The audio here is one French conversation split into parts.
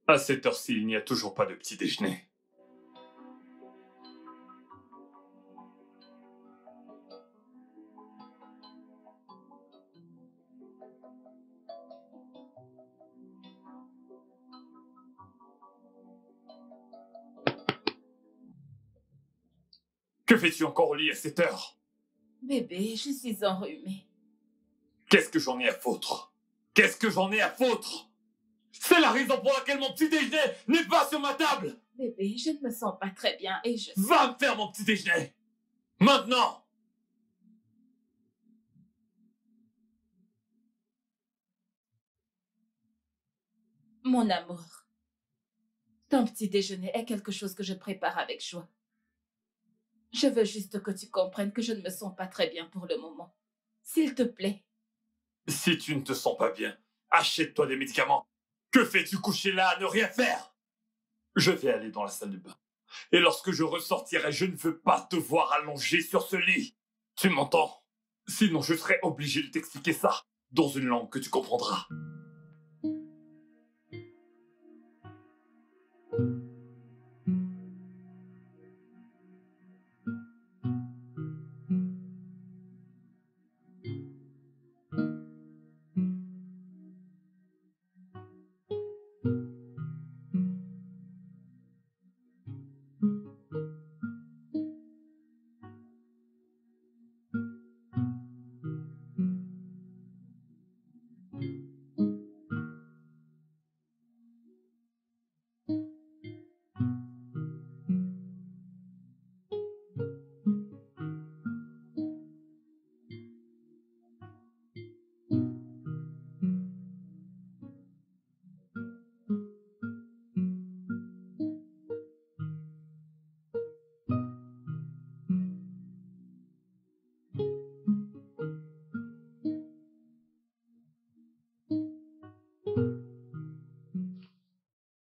À cette heure-ci, il n'y a toujours pas de petit déjeuner. Que fais-tu encore au lit à cette heure? Bébé, je suis enrhumée. Qu'est-ce que j'en ai à foutre? Qu'est-ce que j'en ai à foutre? C'est la raison pour laquelle mon petit déjeuner n'est pas sur ma table! Bébé, je ne me sens pas très bien et je... Va me faire mon petit déjeuner! Maintenant! Mon amour, ton petit déjeuner est quelque chose que je prépare avec joie. Je veux juste que tu comprennes que je ne me sens pas très bien pour le moment. S'il te plaît. Si tu ne te sens pas bien, achète-toi des médicaments. Que fais-tu couché là à ne rien faire? Je vais aller dans la salle de bain. Et lorsque je ressortirai, je ne veux pas te voir allongé sur ce lit. Tu m'entends? Sinon, je serai obligé de t'expliquer ça dans une langue que tu comprendras.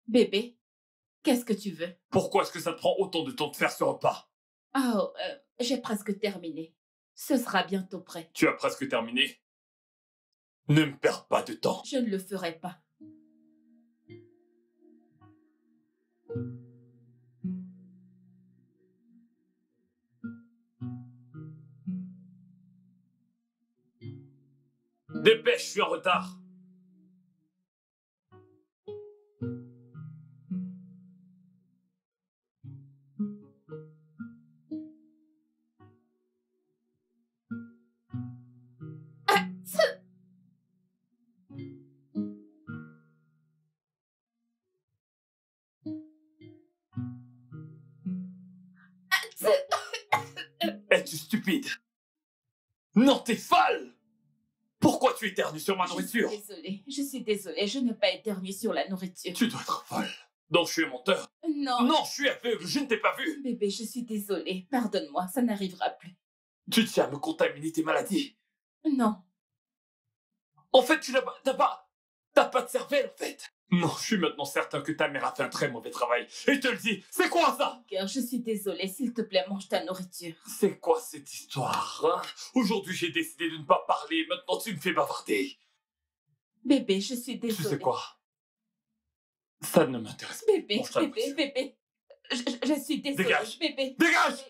Bébé, qu'est-ce que tu veux? Pourquoi est-ce que ça te prend autant de temps de faire ce repas? Oh, j'ai presque terminé. Ce sera bientôt prêt. Tu as presque terminé. Ne me perds pas de temps. Je ne le ferai pas. Dépêche, je suis en retard. Es-tu stupide? Non, t'es folle! Pourquoi tu éternues sur ma nourriture? Je suis désolée, je n'ai pas éternué sur la nourriture. Tu dois être folle. Donc je suis un menteur. Non. Non, je suis aveugle, je ne t'ai pas vu. Bébé, je suis désolée. Pardonne-moi, ça n'arrivera plus. Tu tiens à me contaminer tes maladies. Non. En fait, t'as pas de cervelle, en fait. Non, je suis maintenant certain que ta mère a fait un très mauvais travail. Et je te le dis, c'est quoi ça? Cœur, je suis désolée. S'il te plaît, mange ta nourriture. C'est quoi cette histoire, hein? Aujourd'hui, j'ai décidé de ne pas parler. Maintenant, tu me fais bavarder. Bébé, je suis désolée. Tu sais quoi? Ça ne m'intéresse pas. Bébé, bébé. Je suis désolée. Dégage. Bébé. Dégage!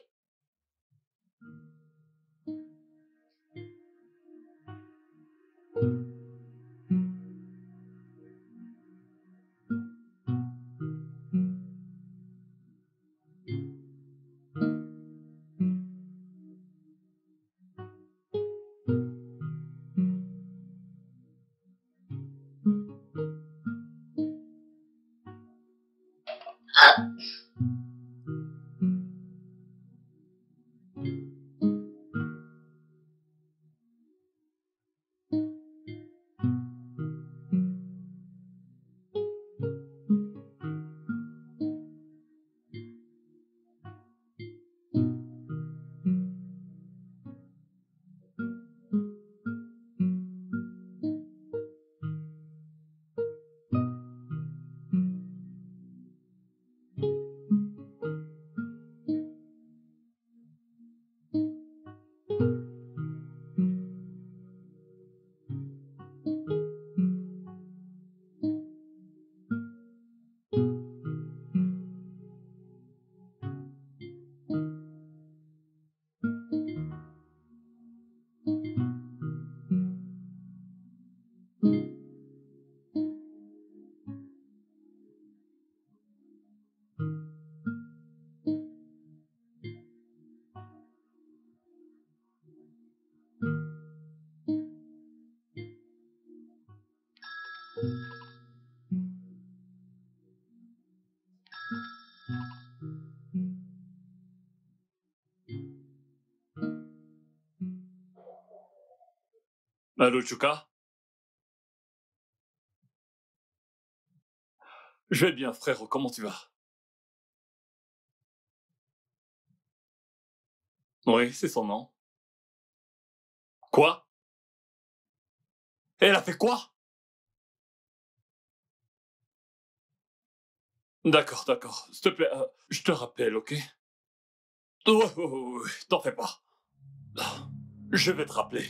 Allô, Chuka? Je vais bien, frère. Comment tu vas? Oui, c'est son nom. Quoi? Elle a fait quoi? D'accord, d'accord. S'il te plaît, je te rappelle, ok? Ouais, ouais, ouais, ouais, t'en fais pas. Je vais te rappeler.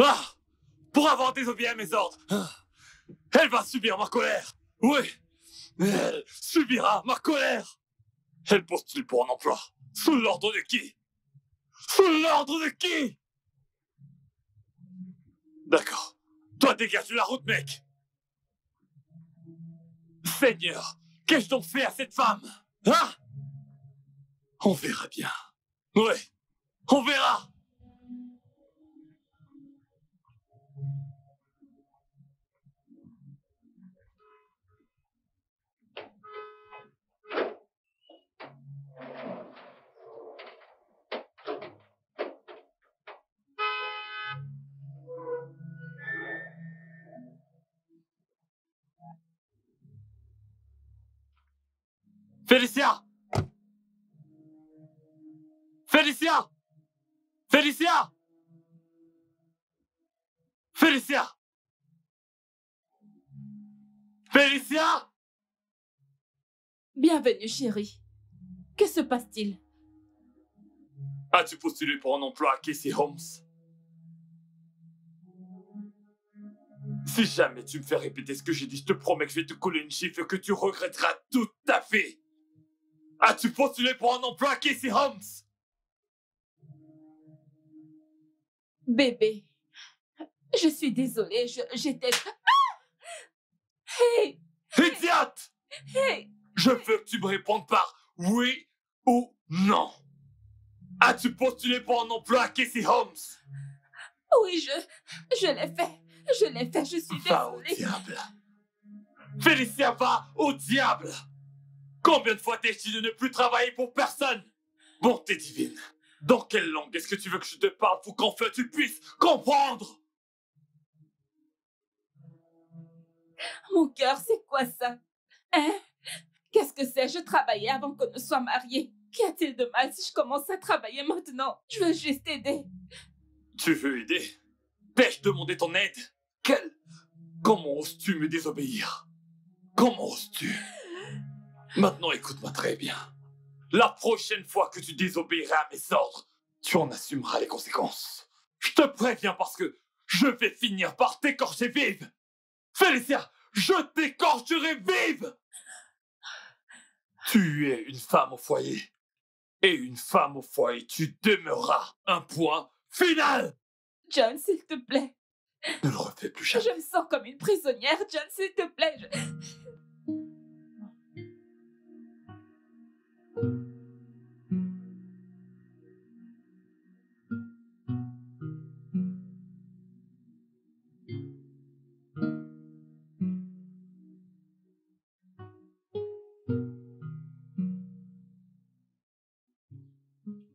Ah! Pour avoir désobéi à mes ordres, elle va subir ma colère. Oui, elle subira ma colère. Elle postule pour un emploi. Sous l'ordre de qui? Sous l'ordre de qui? D'accord. Toi, dégage de la route, mec. Seigneur, qu'ai-je donc fait à cette femme? Hein? On verra bien. Ouais, on verra. Félicia! Félicia! Félicia! Félicia! Félicia! Bienvenue, chérie. Que se passe-t-il? As-tu postulé pour un emploi à Casey Holmes? Si jamais tu me fais répéter ce que j'ai dit, je te promets que je vais te coller une gifle que tu regretteras toute ta vie. As-tu postulé pour un emploi à Casey Holmes? Bébé, je suis désolée, j'étais... Hey! Idiote! Hey! Je veux que tu me répondes par oui ou non. As-tu postulé pour un emploi à Casey Holmes? Oui, je l'ai fait. Je l'ai fait, je suis Va au désolée. diable. Félicia, va au diable. Combien de fois t'ai-je dit de ne plus travailler pour personne? Bonté divine. Dans quelle langue est-ce que tu veux que je te parle pour qu'enfin tu puisses comprendre? Mon cœur, c'est quoi ça? Hein? Qu'est-ce que c'est? Je travaillais avant qu'on ne soit mariés. Qu'y a-t-il de mal si je commence à travailler maintenant? Je veux juste aider. Tu veux aider? T'ai-je demandé ton aide? Quelle? Comment oses-tu me désobéir? Comment oses-tu? Maintenant, écoute-moi très bien. La prochaine fois que tu désobéiras à mes ordres, tu en assumeras les conséquences. Je te préviens parce que je vais finir par t'écorcher vive. Félicia, je t'écorcherai vive. Tu es une femme au foyer. Et une femme au foyer, tu demeureras. Un point final. John, s'il te plaît. Ne le refais plus jamais. Je me sens comme une prisonnière. John, s'il te plaît.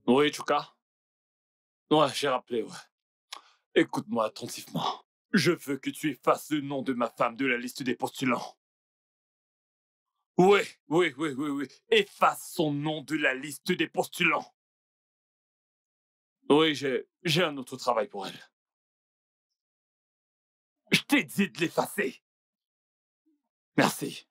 Oui, Chuka? Ouais, j'ai rappelé, ouais. Écoute-moi attentivement. Je veux que tu effaces le nom de ma femme de la liste des postulants. Oui, oui, oui, oui, oui. Efface son nom de la liste des postulants. Oui, j'ai un autre travail pour elle. Je t'ai dit de l'effacer. Merci.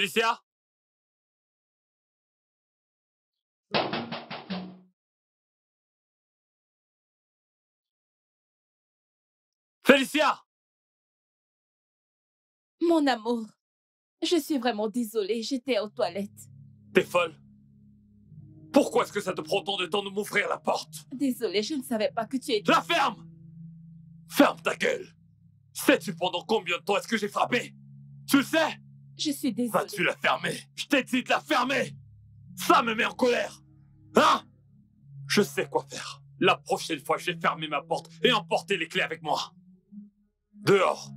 Félicia? Félicia! Mon amour, je suis vraiment désolée, j'étais aux toilettes. T'es folle? Pourquoi est-ce que ça te prend tant de temps de m'ouvrir la porte? Désolée, je ne savais pas que tu étais... La ferme! Ferme ta gueule! Sais-tu pendant combien de temps est-ce que j'ai frappé? Tu le sais? Je suis désolée. Vas-tu la fermer? Je t'ai dit de la fermer! Ça me met en colère! Hein? Je sais quoi faire. La prochaine fois, je vais fermer ma porte et emporter les clés avec moi. Dehors!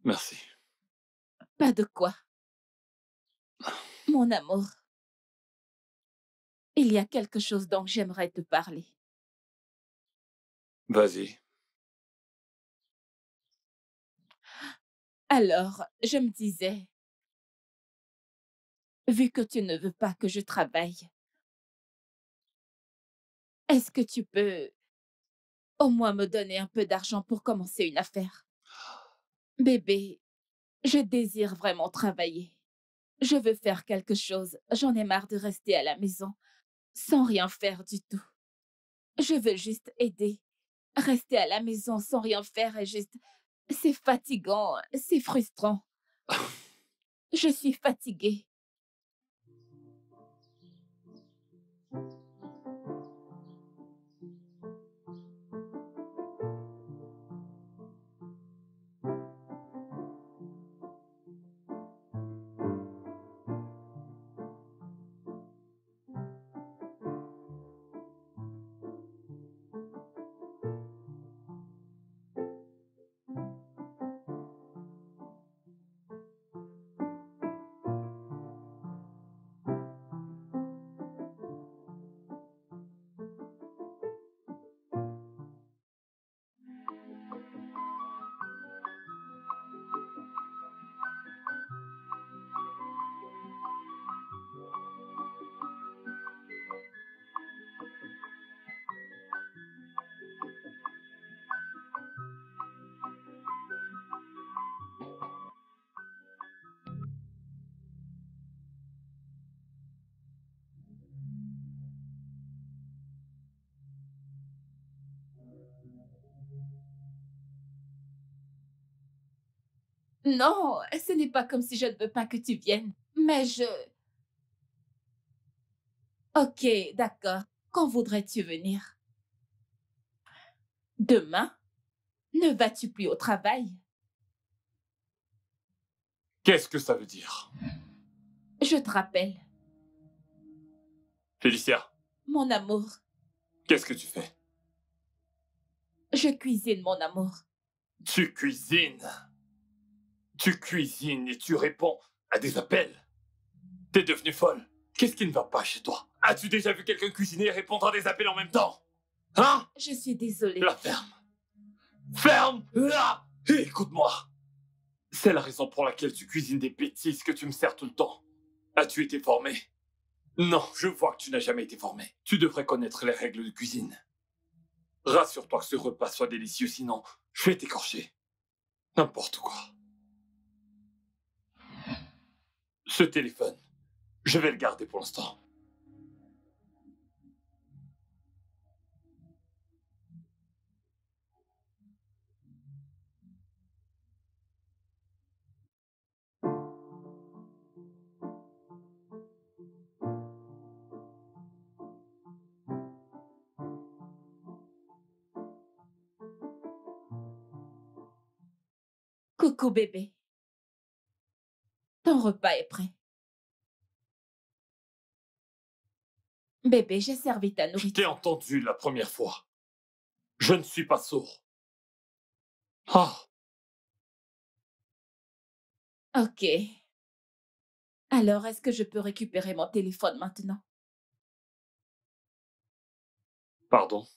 Merci. Pas de quoi. Mon amour, il y a quelque chose dont j'aimerais te parler. Vas-y. Alors, je me disais, vu que tu ne veux pas que je travaille, est-ce que tu peux au moins me donner un peu d'argent pour commencer une affaire? Bébé, je désire vraiment travailler. Je veux faire quelque chose. J'en ai marre de rester à la maison sans rien faire du tout. Je veux juste aider. Rester à la maison sans rien faire est juste... C'est fatigant, c'est frustrant. Je suis fatiguée. Non, ce n'est pas comme si je ne veux pas que tu viennes. Mais je... Ok, d'accord. Quand voudrais-tu venir? Demain? Ne vas-tu plus au travail? Qu'est-ce que ça veut dire? Je te rappelle, Félicia, mon amour. qu'est-ce que tu fais? Je cuisine, mon amour. Tu cuisines. Tu cuisines et tu réponds à des appels. T'es devenue folle. Qu'est-ce qui ne va pas chez toi? As-tu déjà vu quelqu'un cuisiner et répondre à des appels en même temps? Hein? Je suis désolée. La ferme. Ferme-la! Et écoute-moi. C'est la raison pour laquelle tu cuisines des bêtises que tu me sers tout le temps. As-tu été formé? Non, je vois que tu n'as jamais été formé. Tu devrais connaître les règles de cuisine. Rassure-toi que ce repas soit délicieux, sinon je vais t'écorcher. N'importe quoi. Ce téléphone, je vais le garder pour l'instant. Coucou, bébé. Ton repas est prêt. Bébé, j'ai servi ta Je t'ai nourriture. entendu la première fois. Je ne suis pas sourd. Ah, Ok. Alors, est-ce que je peux récupérer mon téléphone maintenant? Pardon?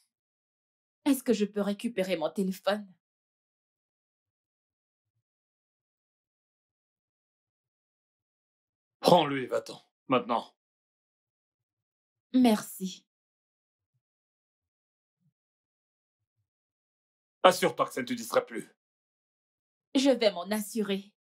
Est-ce que je peux récupérer mon téléphone? Prends-le et va-t'en, maintenant. Merci. Assure-toi que ça ne te distrait plus. Je vais m'en assurer.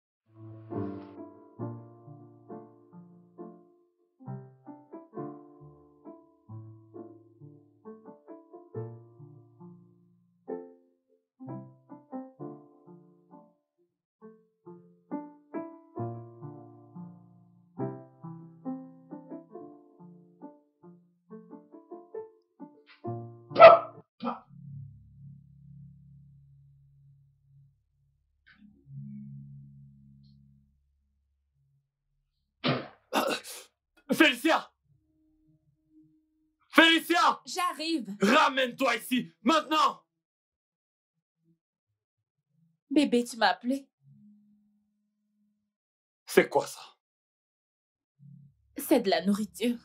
Félicia! Félicia! J'arrive. Ramène-toi ici, maintenant! Bébé, tu m'as appelé? C'est quoi ça? C'est de la nourriture.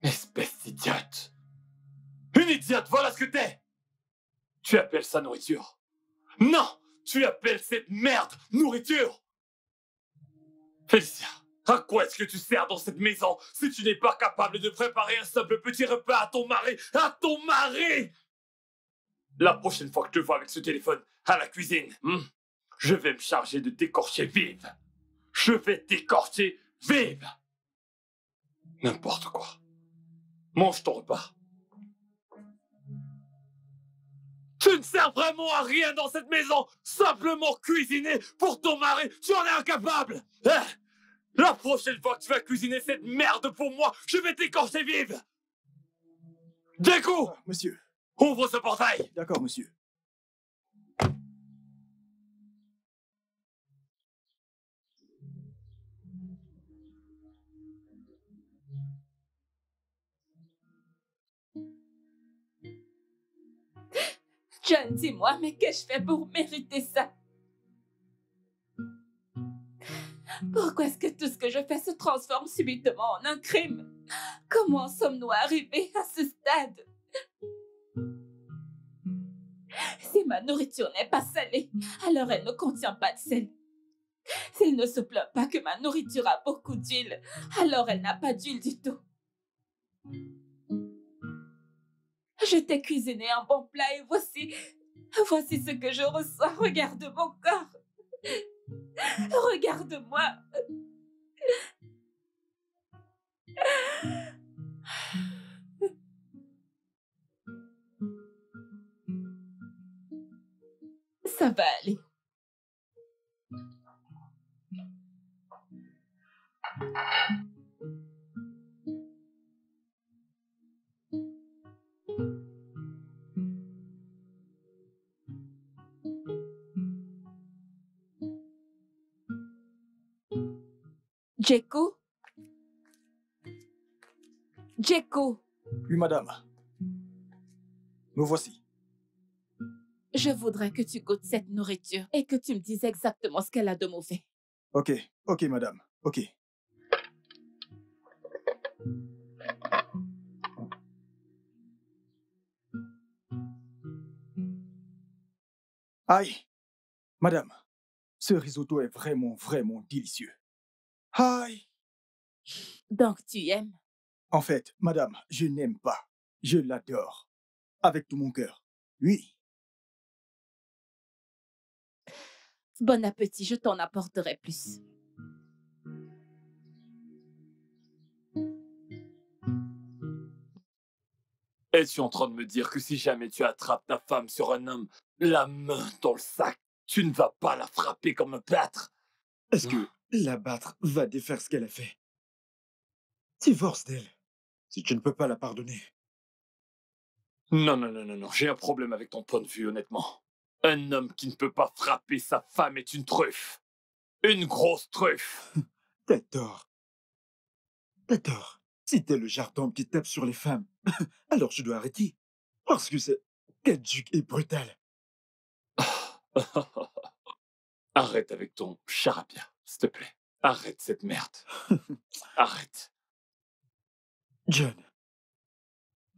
Espèce d'idiote! Une idiote, voilà ce que t'es! Tu appelles ça nourriture? Non! Tu appelles cette merde nourriture! Félicia, à quoi est-ce que tu sers dans cette maison si tu n'es pas capable de préparer un simple petit repas à ton mari? À ton mari! La prochaine fois que je te vois avec ce téléphone à la cuisine, je vais me charger de t'écorcher vive. Je vais t'écorcher vive! N'importe quoi. Mange ton repas. Tu ne sers vraiment à rien dans cette maison. Simplement cuisiner pour ton mari. Tu en es incapable. La prochaine fois que tu vas cuisiner cette merde pour moi, je vais t'écorcher vive. Deku, Monsieur. ouvre ce portail. D'accord, monsieur. John, dis-moi, mais qu'ai-je fait pour mériter ça? Pourquoi est-ce que tout ce que je fais se transforme subitement en un crime? Comment sommes-nous arrivés à ce stade? Si ma nourriture n'est pas salée, alors elle ne contient pas de sel. S'il ne se plaît pas que ma nourriture a beaucoup d'huile, alors elle n'a pas d'huile du tout. Je t'ai cuisiné un bon plat et voici ce que je reçois. Regarde mon corps. Regarde-moi. Ça va aller. Djeko? Djeko, Oui, madame. Me voici. je voudrais que tu goûtes cette nourriture et que tu me dises exactement ce qu'elle a de mauvais. Ok, ok, madame. Ok. Aïe, madame, ce risotto est vraiment, vraiment délicieux. Aïe. Donc tu aimes? En fait, madame, je n'aime pas. Je l'adore. Avec tout mon cœur. Oui. Bon appétit, je t'en apporterai plus. Es-tu en train de me dire que si jamais tu attrapes ta femme sur un homme, la main dans le sac, tu ne vas pas la frapper comme un plâtre? Est-ce que la battre va défaire ce qu'elle a fait? Divorce d'elle, si tu ne peux pas la pardonner. Non, non, non, non, non, j'ai un problème avec ton point de vue, honnêtement. Un homme qui ne peut pas frapper sa femme est une truffe. Une grosse truffe. T'as tort. T'as tort. Si t'es le genre d'homme qui tape sur les femmes, alors je dois arrêter. Parce que c'est caduc et brutal. Arrête avec ton charabia, s'il te plaît. Arrête cette merde. Arrête. John,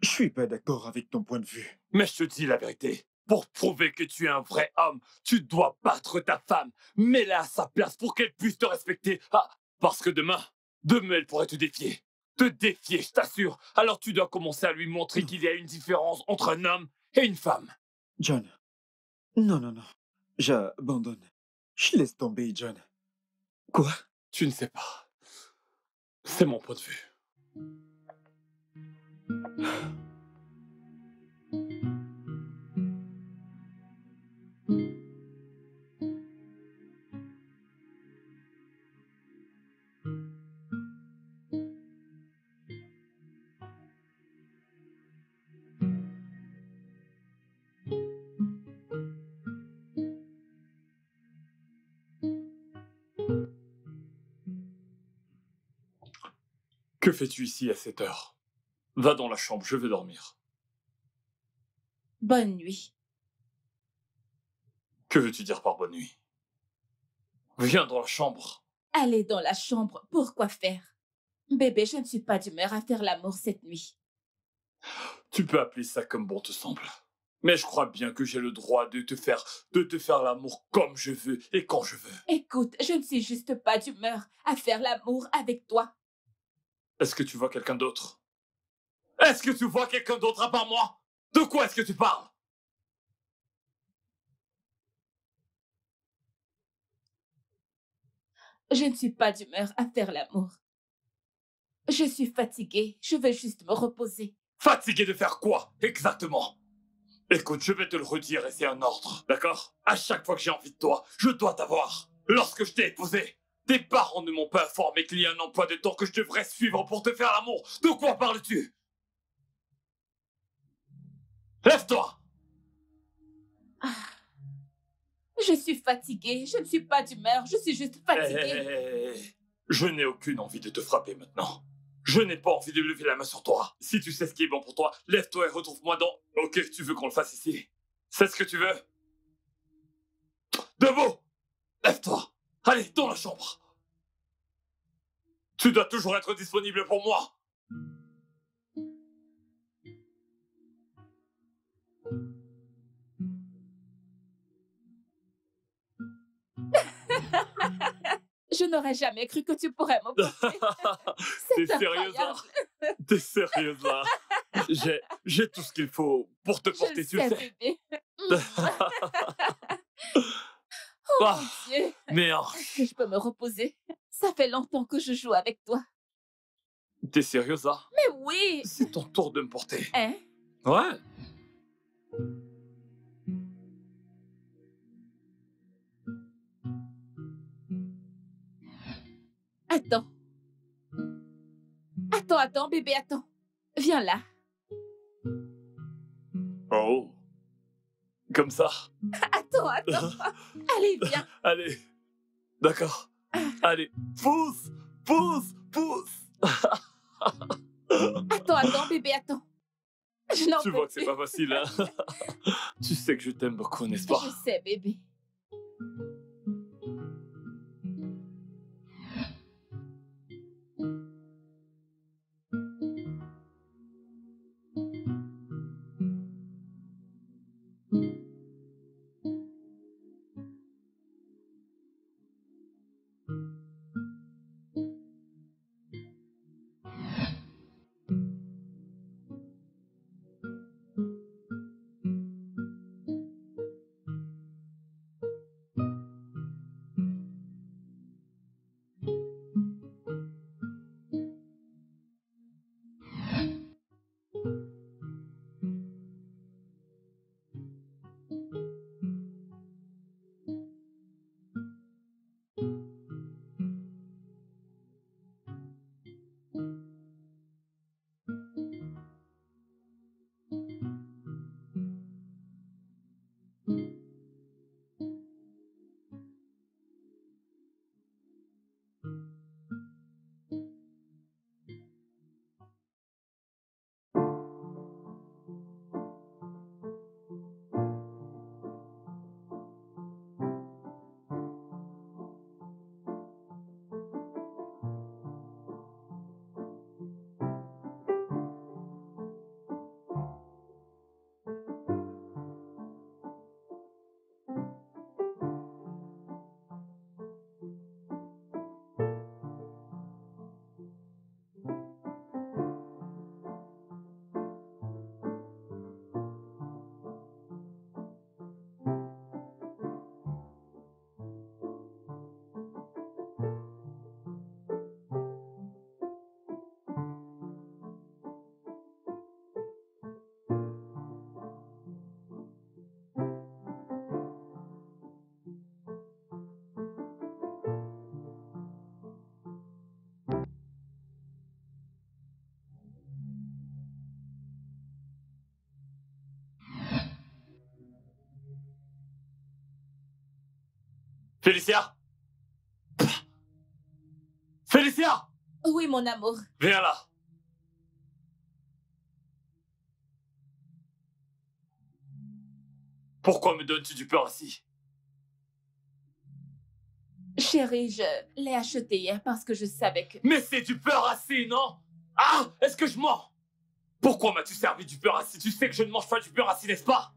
je suis pas d'accord avec ton point de vue. Mais je te dis la vérité. Pour prouver que tu es un vrai homme, tu dois battre ta femme. Mets-la à sa place pour qu'elle puisse te respecter. Ah, parce que demain, elle pourrait te défier. Te défier, je t'assure. Alors tu dois commencer à lui montrer qu'il y a une différence entre un homme et une femme. John, non, non, non. J'abandonne. Je laisse tomber, John. Quoi? Tu ne sais pas. C'est mon point de vue. Que fais-tu ici à cette heure? Va dans la chambre, je veux dormir. Bonne nuit. Que veux-tu dire par bonne nuit? Viens dans la chambre. Allez dans la chambre, pourquoi faire? Bébé, je ne suis pas d'humeur à faire l'amour cette nuit. Tu peux appeler ça comme bon te semble. Mais je crois bien que j'ai le droit de te faire l'amour comme je veux et quand je veux. Écoute, je ne suis juste pas d'humeur à faire l'amour avec toi. Est-ce que tu vois quelqu'un d'autre? Est-ce que tu vois quelqu'un d'autre à part moi? De quoi est-ce que tu parles? Je ne suis pas d'humeur à faire l'amour. Je suis fatiguée, je veux juste me reposer. Fatigué de faire quoi, exactement? Écoute, je vais te le redire et c'est un ordre, d'accord? À chaque fois que j'ai envie de toi, je dois t'avoir. Lorsque je t'ai épousé, tes parents ne m'ont pas informé qu'il y a un emploi de temps que je devrais suivre pour te faire l'amour. De quoi parles-tu? Lève-toi! Je suis fatiguée, je ne suis pas d'humeur, je suis juste fatiguée. Je n'ai aucune envie de te frapper maintenant. Je n'ai pas envie de lever la main sur toi. Si tu sais ce qui est bon pour toi, lève-toi et retrouve-moi dans... Ok, tu veux qu'on le fasse ici? C'est ce que tu veux? Debout! Lève-toi! Allez, dans la chambre! Tu dois toujours être disponible pour moi! Je n'aurais jamais cru que tu pourrais m'opposer. T'es C'est sérieuse là? incroyable. T'es sérieuse là? J'ai tout ce qu'il faut pour te Je porter, le tu le sais, sais. bébé. Oh Ah, mon Dieu. mais Est-ce que je peux me reposer? Ça fait longtemps que je joue avec toi. t'es sérieuse là? Mais oui. C'est ton tour de me porter. Hein? Ouais. Attends. Attends, bébé, attends. Viens là. Oh. Comme ça. Attends. Allez, viens. Allez. D'accord. Allez. Pousse. Pousse. Pousse. Attends, bébé, attends. Je n'en Tu peux vois que c'est plus. pas facile, hein? Tu sais que je t'aime beaucoup, n'est-ce pas? Je sais, bébé. Félicia? Félicia! Oui, mon amour. Viens là. Pourquoi me donnes-tu du beurre assis? Chérie, je l'ai acheté hier parce que je savais que... Mais c'est du beurre assis, non? Ah, est-ce que je mens? Pourquoi m'as-tu servi du beurre assis? Tu sais que je ne mange pas du beurre assis, n'est-ce pas?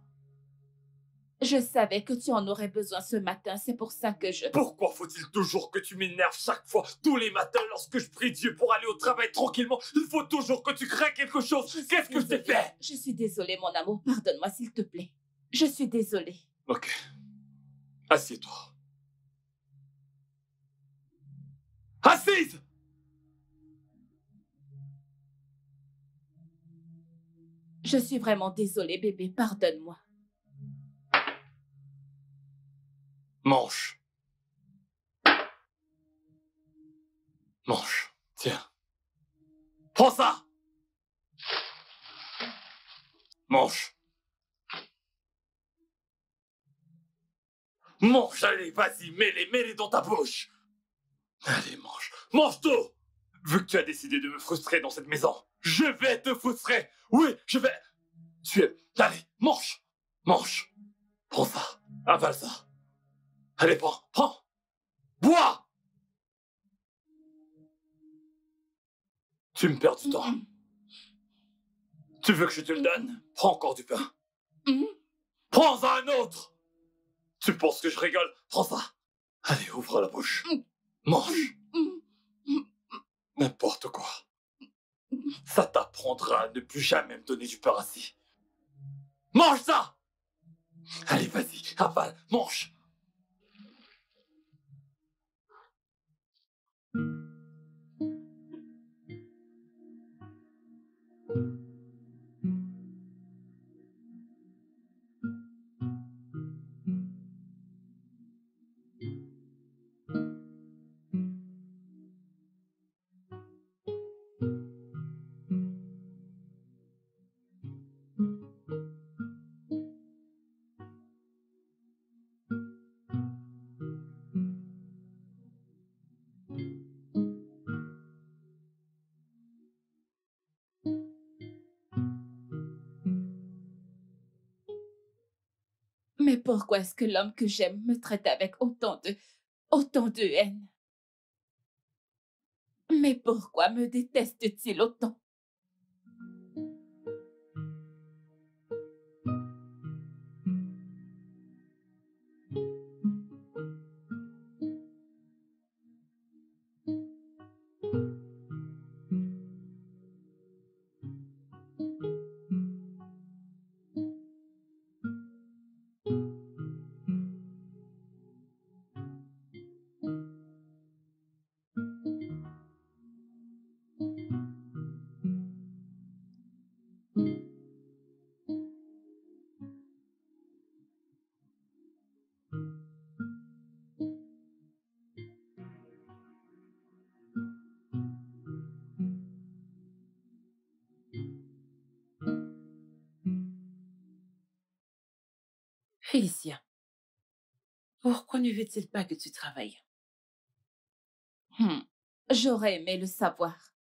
Je savais que tu en aurais besoin ce matin, c'est pour ça que je... Pourquoi faut-il toujours que tu m'énerves chaque fois, tous les matins, lorsque je prie Dieu pour aller au travail tranquillement? Il faut toujours que tu crées quelque chose. Qu'est-ce que je t'ai fait? Je suis désolée, mon amour. Pardonne-moi, s'il te plaît. Je suis désolée. Ok. Assieds-toi. Assise! Je suis vraiment désolée, bébé. Pardonne-moi. Mange. Mange. Tiens. Prends ça! Mange. Mange, allez, vas-y, mets-les dans ta bouche. Allez, mange. Mange tout! Vu que tu as décidé de me frustrer dans cette maison, je vais te frustrer. Oui, je vais... Allez, mange. Mange. Prends ça. Avale ça. Allez, prends. Bois! Tu me perds du temps. Tu veux que je te le donne? Prends encore du pain. Prends un autre! Tu penses que je rigole? Prends ça. Allez, ouvre la bouche. Mange. N'importe quoi. Ça t'apprendra à ne plus jamais me donner du pain assis. Mange ça! Allez, vas-y, avale, mange. Mais pourquoi est-ce que l'homme que j'aime me traite avec autant de haine? Mais pourquoi me déteste-t-il autant? Félicia, pourquoi ne veut-il pas que tu travailles? J'aurais aimé le savoir.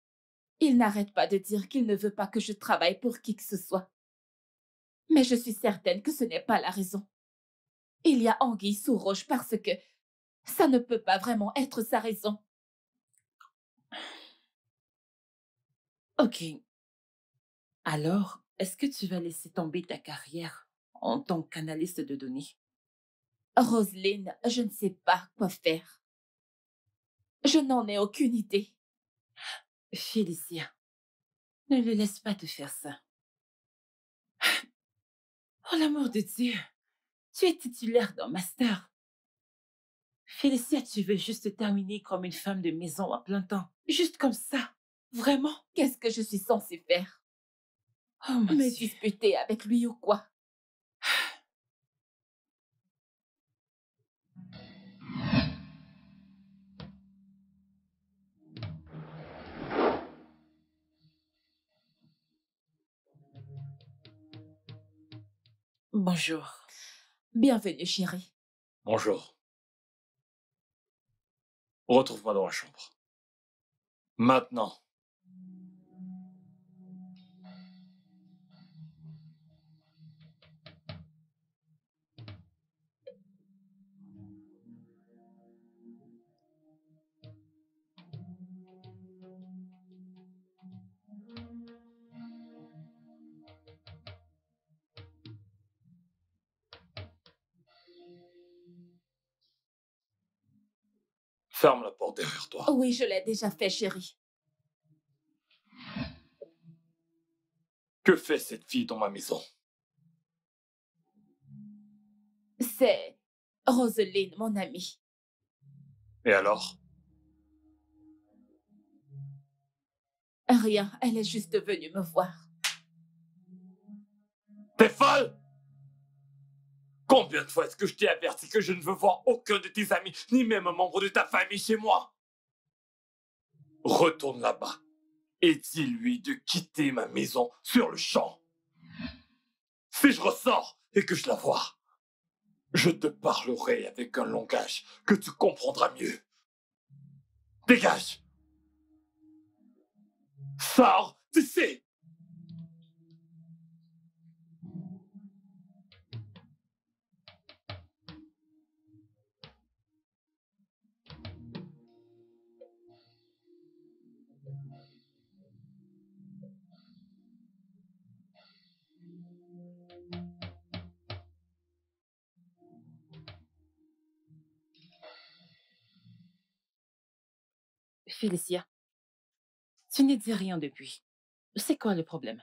Il n'arrête pas de dire qu'il ne veut pas que je travaille pour qui que ce soit. Mais je suis certaine que ce n'est pas la raison. Il y a anguille sous roche parce que ça ne peut pas vraiment être sa raison. Ok. Alors, est-ce que tu vas laisser tomber ta carrière en tant qu'analyste de données? Roselyne, je ne sais pas quoi faire. Je n'en ai aucune idée. Félicia, ne le laisse pas te faire ça. Pour l'amour de Dieu, tu es titulaire d'un master. Félicia, tu veux juste terminer comme une femme de maison à plein temps. Juste comme ça. Vraiment? Qu'est-ce que je suis censée faire? Oh mon Me Dieu. disputer avec lui ou quoi? Bonjour. Bienvenue, chérie. Bonjour. Retrouve-moi dans la chambre. Maintenant. Ferme la porte derrière toi. Oui, je l'ai déjà fait, chérie. Que fait cette fille dans ma maison? C'est Roselyne, mon amie. Et alors? Rien, elle est juste venue me voir. T'es folle? Combien de fois est-ce que je t'ai averti que je ne veux voir aucun de tes amis, ni même un membre de ta famille chez moi? Retourne là-bas et dis-lui de quitter ma maison sur le champ. Si je ressors et que je la vois, je te parlerai avec un langage que tu comprendras mieux. Dégage! Sors d'ici! Félicia, tu ne dis rien depuis. C'est quoi le problème?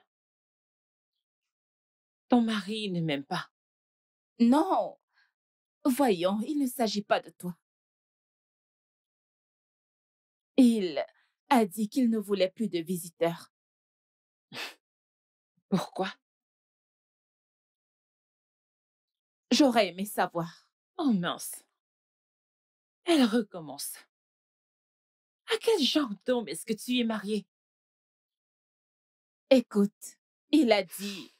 Ton mari ne m'aime pas. Non, voyons, il ne s'agit pas de toi. Il a dit qu'il ne voulait plus de visiteurs. Pourquoi? J'aurais aimé savoir. Oh mince. Elle recommence. À quel genre d'homme est-ce que tu es mariée? Écoute, il a dit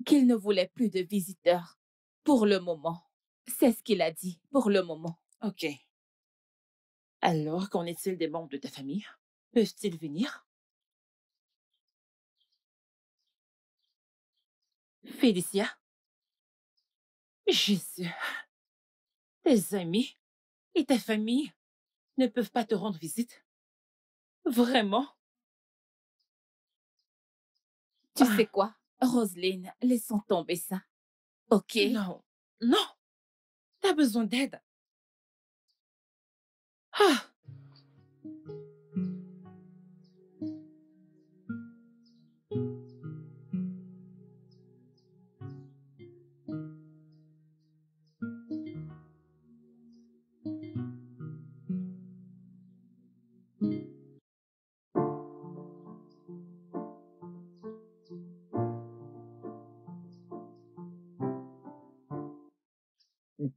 qu'il ne voulait plus de visiteurs pour le moment. C'est ce qu'il a dit pour le moment. Ok. Alors, qu'en est-il des membres de ta famille? Peuvent-ils venir? Félicia? Jésus. Tes amis et ta famille ne peuvent pas te rendre visite? Vraiment? Tu sais quoi, Roselyne, laissons tomber ça. Ok? Non, non, t'as besoin d'aide. Ah,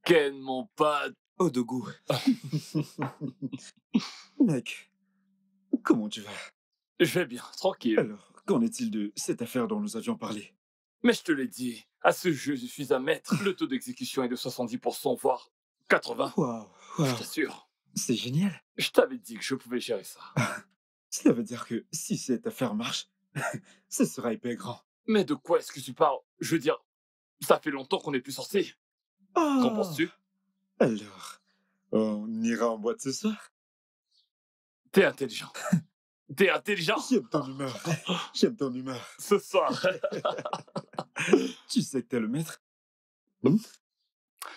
Ken, mon pote. Odogu. Mec, comment tu vas? Je vais bien, tranquille. Alors, qu'en est-il de cette affaire dont nous avions parlé? Mais je te l'ai dit, à ce jeu, je suis un maître. Le taux d'exécution est de 70%, voire 80%. Waouh, Je waouh, t'assure. c'est génial. Je t'avais dit que je pouvais gérer ça. Cela veut dire que si cette affaire marche, ce sera hyper grand. Mais de quoi est-ce que tu parles? Je veux dire, ça fait longtemps qu'on n'est plus sortis. Qu'en Oh, penses-tu? alors, on ira en boîte ce soir? T'es intelligent. T'es intelligent. J'aime ton humeur. J'aime ton humeur. Ce soir, Tu sais que t'es le maître.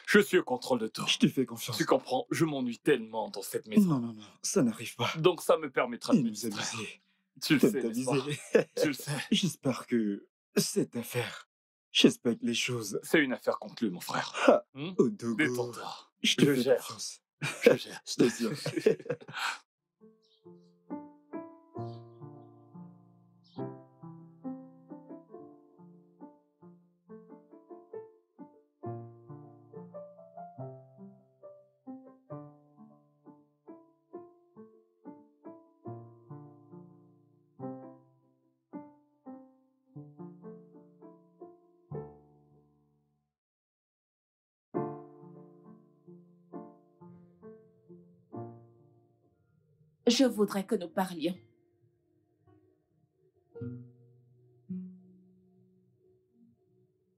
je suis au contrôle de tout. Je te fais confiance. Tu comprends, je m'ennuie tellement dans cette maison. Non, non, non, ça n'arrive pas. Donc ça me permettra de Il me nous distraire. amuser. Tu le T'aimes sais, n'est-ce t'amuser. pas? Tu le sais. J'espère que cette affaire, j'espère que les choses... C'est une affaire conclue, mon frère. Ah, Hmm? Odogu, Détends-toi. je te Je fais gère. confiance. Je gère. Je t'assure. Je voudrais que nous parlions.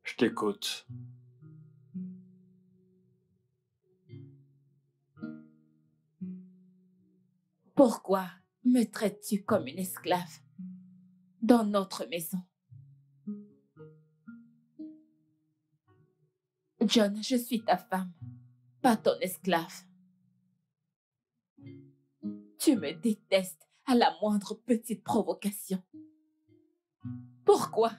Je t'écoute. Pourquoi me traites-tu comme une esclave dans notre maison? John, je suis ta femme, pas ton esclave. Tu me détestes à la moindre petite provocation. Pourquoi?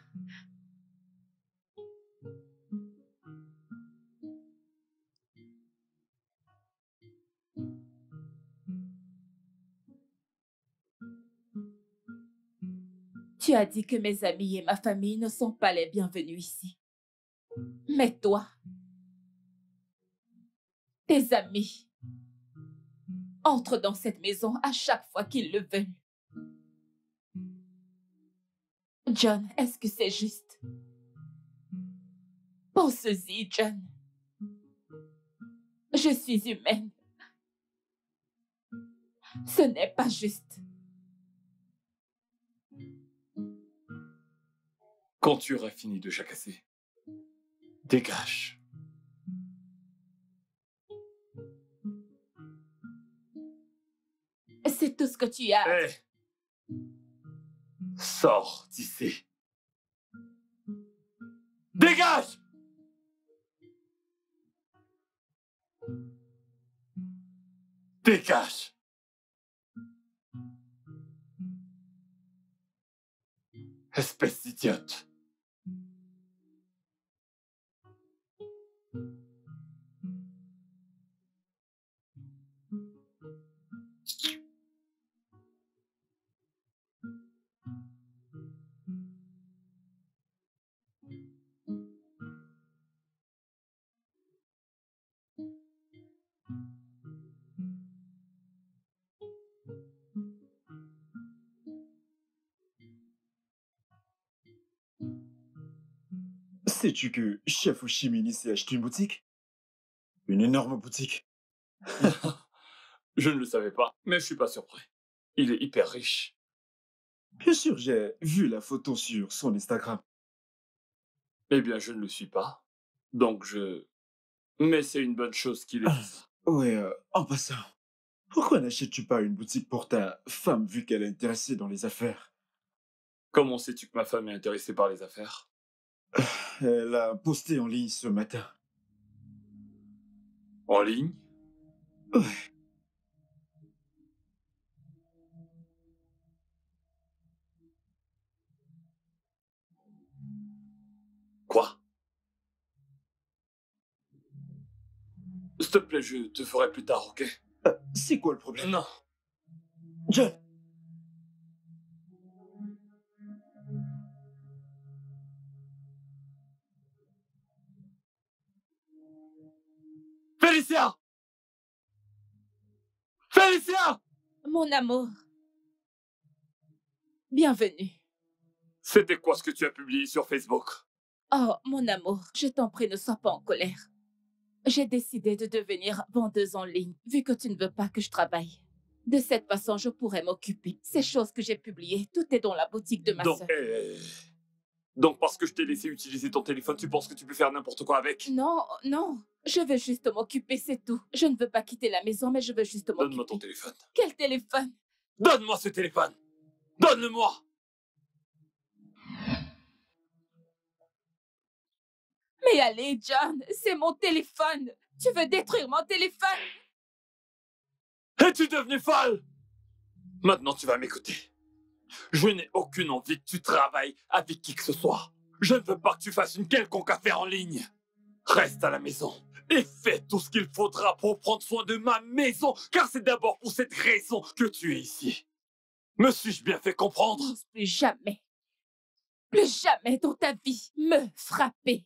Tu as dit que mes amis et ma famille ne sont pas les bienvenus ici. Mais toi, tes amis entrent dans cette maison à chaque fois qu'ils le veulent. John, est-ce que c'est juste? Pense-y, John. Je suis humaine. Ce n'est pas juste. Quand tu auras fini de jacasser, dégage. C'est tout ce que tu as. Hé! Sors d'ici. Dégage! Dégage! Espèce d'idiote. Sais-tu que Chef Oshimini s'est acheté une boutique? Une énorme boutique. Je ne le savais pas, mais je suis pas surpris. Il est hyper riche. Bien sûr, j'ai vu la photo sur son Instagram. Eh bien, je ne le suis pas. Donc Mais c'est une bonne chose qu'il ait fait ça. Ouais, en passant, pourquoi n'achètes-tu pas une boutique pour ta femme vu qu'elle est intéressée dans les affaires? Comment sais-tu que ma femme est intéressée par les affaires? Elle a posté en ligne ce matin. En ligne? Ouais, Quoi? S'il te plaît, je te ferai plus tard, ok? c'est quoi le problème? Non. John! Félicia! Félicia! Mon amour, bienvenue. C'était quoi ce que tu as publié sur Facebook? Oh, mon amour, je t'en prie, ne sois pas en colère. J'ai décidé de devenir vendeuse en ligne, vu que tu ne veux pas que je travaille. De cette façon, je pourrais m'occuper. Ces choses que j'ai publiées, tout est dans la boutique de ma Donc, sœur. donc parce que je t'ai laissé utiliser ton téléphone, tu penses que tu peux faire n'importe quoi avec? Non, non, je veux juste m'occuper, c'est tout. Je ne veux pas quitter la maison, mais je veux juste m'occuper. Donne-moi ton téléphone. Quel téléphone? Donne-moi ce téléphone! Donne-le-moi! Mais allez, John, c'est mon téléphone. Tu veux détruire mon téléphone? Es-tu devenue folle? Maintenant, tu vas m'écouter. Je n'ai aucune envie que tu travailles avec qui que ce soit. Je ne veux pas que tu fasses une quelconque affaire en ligne. Reste à la maison et fais tout ce qu'il faudra pour prendre soin de ma maison, car c'est d'abord pour cette raison que tu es ici. Me suis-je bien fait comprendre? Plus jamais dans ta vie, me frapper.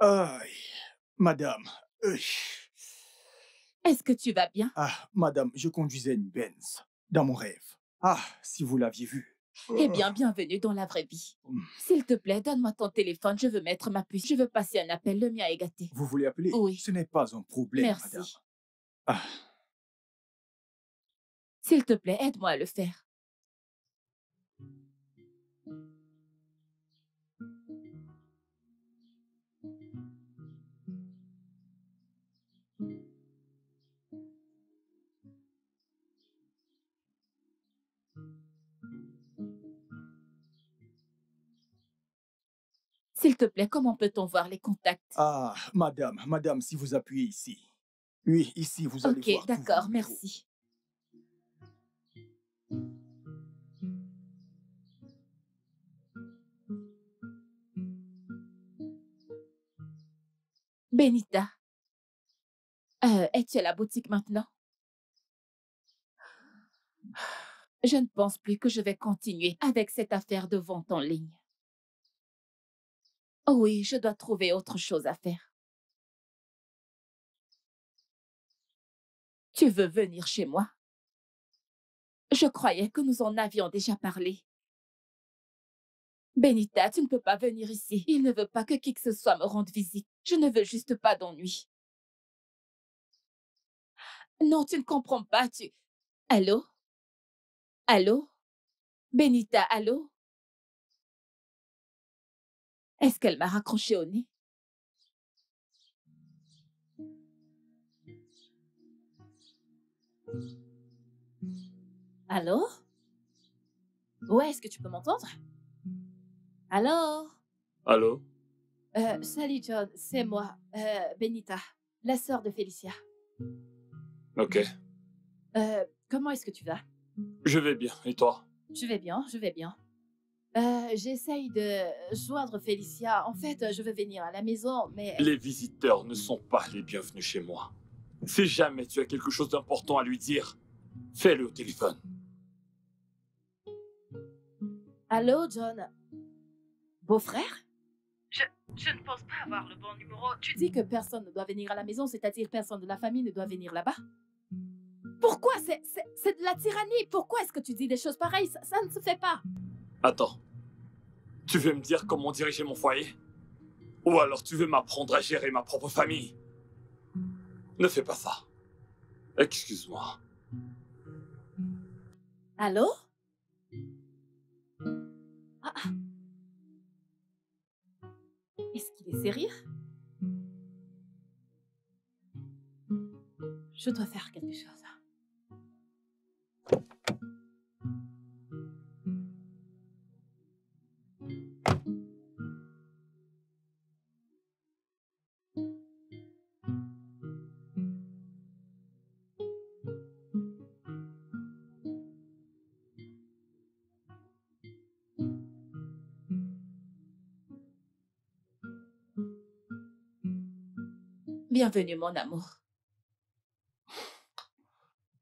Aïe, madame. Est-ce que tu vas bien? Ah, madame, je conduisais une Benz dans mon rêve. Ah, si vous l'aviez vu. Eh bien, bienvenue dans la vraie vie. S'il te plaît, donne-moi ton téléphone, je veux mettre ma puce. Je veux passer un appel, le mien est gâté. Vous voulez appeler? Oui. Ce n'est pas un problème, Merci. madame. Ah, S'il te plaît, aide-moi à le faire. S'il te plaît, comment peut-on voir les contacts? ah, madame, si vous appuyez ici. Oui, ici, vous allez voir. Ok, tous vos d'accord, numéros. merci. Benita, es-tu à la boutique maintenant? Je ne pense plus que je vais continuer avec cette affaire de vente en ligne. Oh oui, je dois trouver autre chose à faire. Tu veux venir chez moi? Je croyais que nous en avions déjà parlé. Benita, tu ne peux pas venir ici. Il ne veut pas que qui que ce soit me rende visite. Je ne veux juste pas d'ennui. Non, tu ne comprends pas, tu... Allô? Allô? Benita, allô? Est-ce qu'elle m'a raccroché au nez? Allô? Ouais, est-ce que tu peux m'entendre? Allô? Allô? Salut John, c'est moi, Benita, la sœur de Félicia. Ok. Comment est-ce que tu vas? Je vais bien. Et toi? Je vais bien, je vais bien. J'essaye de joindre Félicia. En fait, je veux venir à la maison, mais... Les visiteurs ne sont pas les bienvenus chez moi. Si jamais tu as quelque chose d'important à lui dire, fais-le au téléphone. Allô, John? Beau-frère? Je ne pense pas avoir le bon numéro. Tu dis que personne ne doit venir à la maison, c'est-à-dire personne de la famille ne doit venir là-bas? Pourquoi? C'est de la tyrannie. Pourquoi est-ce que tu dis des choses pareilles? Ça ne se fait pas. Attends. Tu veux me dire comment diriger mon foyer? Ou alors tu veux m'apprendre à gérer ma propre famille? Ne fais pas ça. Excuse-moi. Allô? Ah. Est-ce qu'il est sérieux? Je dois faire quelque chose. Bienvenue, mon amour.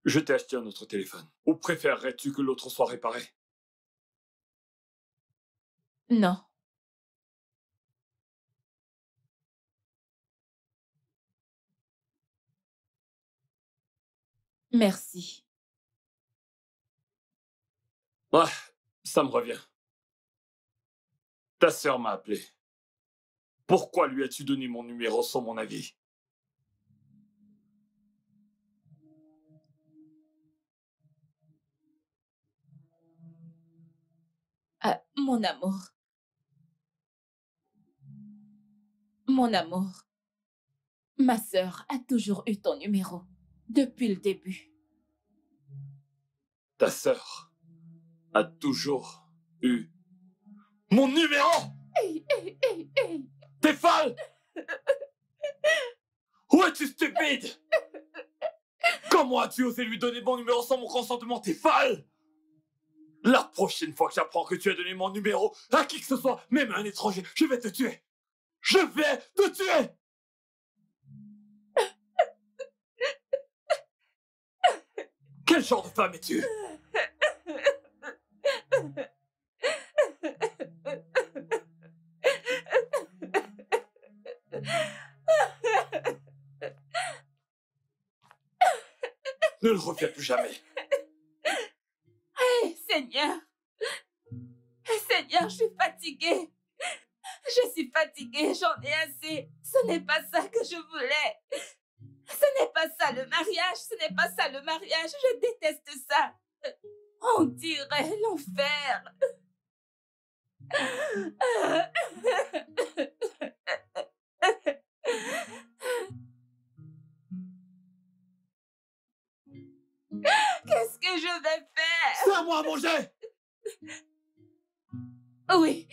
Je t'ai acheté un autre téléphone. Ou préférerais-tu que l'autre soit réparé? Non. Merci. Ouais, ça me revient. Ta sœur m'a appelé. Pourquoi lui as-tu donné mon numéro sans mon avis? Mon amour. Mon amour. Ma sœur a toujours eu ton numéro. Depuis le début. Ta sœur a toujours eu mon numéro! Hey, hey, hey, hey. T'es folle! Où es-tu stupide? Comment as-tu osé lui donner mon numéro sans mon consentement? T'es folle! La prochaine fois que j'apprends que tu as donné mon numéro à qui que ce soit, même à un étranger, je vais te tuer! Je vais te tuer! Quel genre de femme es-tu? Ne le refais plus jamais. Seigneur. Seigneur, je suis fatiguée. Je suis fatiguée, j'en ai assez. Ce n'est pas ça que je voulais. Ce n'est pas ça le mariage, ce n'est pas ça le mariage. Je déteste ça. On dirait l'enfer. Qu'est-ce que je vais faire? Sers-moi à manger! Oui.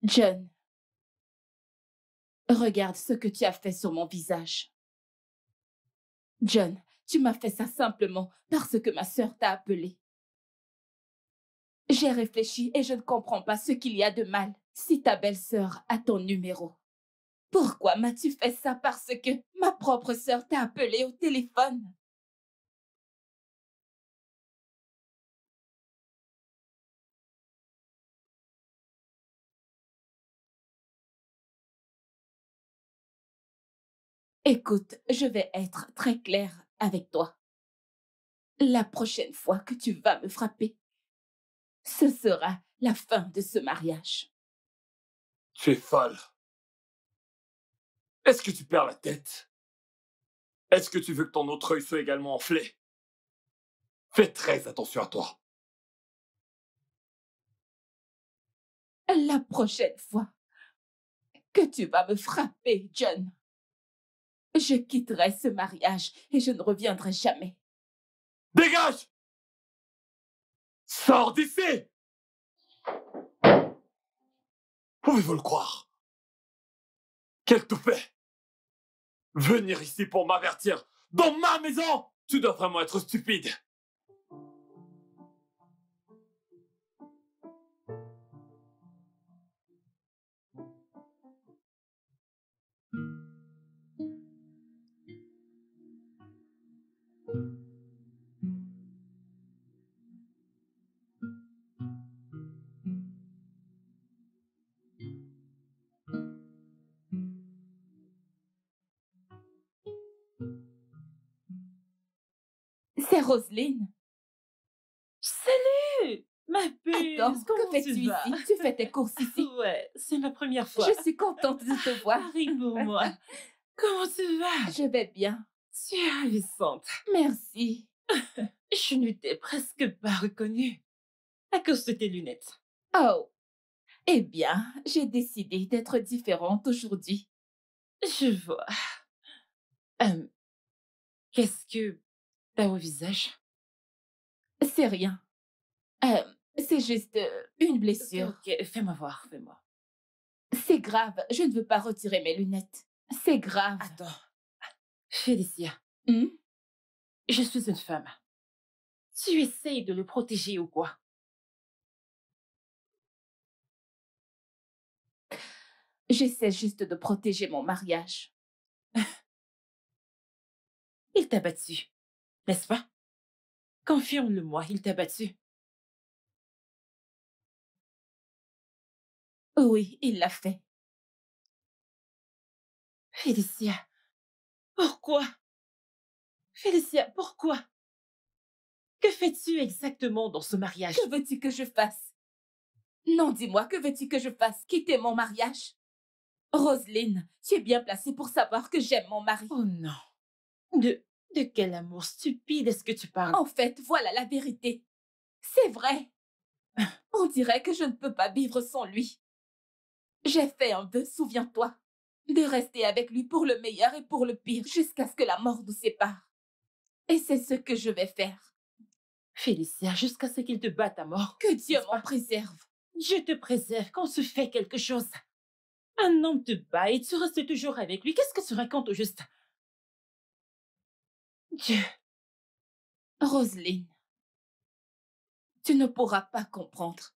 John, regarde ce que tu as fait sur mon visage. John, tu m'as fait ça simplement parce que ma sœur t'a appelé. J'ai réfléchi et je ne comprends pas ce qu'il y a de mal si ta belle-sœur a ton numéro. Pourquoi m'as-tu fait ça parce que ma propre sœur t'a appelé au téléphone? Écoute, je vais être très claire avec toi. La prochaine fois que tu vas me frapper, ce sera la fin de ce mariage. Tu es folle. Est-ce que tu perds la tête? Est-ce que tu veux que ton autre œil soit également enflé? Fais très attention à toi. La prochaine fois que tu vas me frapper, John, je quitterai ce mariage et je ne reviendrai jamais. Dégage! Sors d'ici! Pouvez-vous le croire? Quel toupet! Venir ici pour m'avertir dans ma maison! Tu dois vraiment être stupide! C'est Roselyne. Salut, ma puce. Attends, Comment que fais-tu tu vas? ici? Tu fais tes courses ici? Ouais, c'est ma première fois. Je suis contente de te voir. Pareil pour moi. Comment tu vas? Je vais bien. Tu es ravissante. Merci. Je ne t'ai presque pas reconnue à cause de tes lunettes. Oh. Eh bien, j'ai décidé d'être différente aujourd'hui. Je vois. Qu'est-ce que t'as au visage? C'est rien. C'est juste une blessure. Ok, fais-moi voir, fais-moi. C'est grave. Je ne veux pas retirer mes lunettes. C'est grave. Attends. Félicia, Hmm? je suis une femme. Tu essayes de le protéger ou quoi? J'essaie juste de protéger mon mariage. Il t'a battu, n'est-ce pas? Confirme-le-moi, il t'a battu. Oui, il l'a fait. Félicia, pourquoi? Félicia, pourquoi? Que fais-tu exactement dans ce mariage? Que veux-tu que je fasse? Non, dis-moi, que veux-tu que je fasse? Quitter mon mariage? Roselyne, tu es bien placée pour savoir que j'aime mon mari. Oh non. De quel amour stupide est-ce que tu parles? En fait, voilà la vérité. C'est vrai. On dirait que je ne peux pas vivre sans lui. J'ai fait un vœu, souviens-toi, de rester avec lui pour le meilleur et pour le pire, jusqu'à ce que la mort nous sépare. Et c'est ce que je vais faire. Félicia, jusqu'à ce qu'il te batte à mort. Que Dieu n'est-ce m'en pas? préserve. Je te préserve quand se fait quelque chose. Un homme te bat et tu restes toujours avec lui. Qu'est-ce que tu racontes au juste? Dieu. Roselyne, tu ne pourras pas comprendre.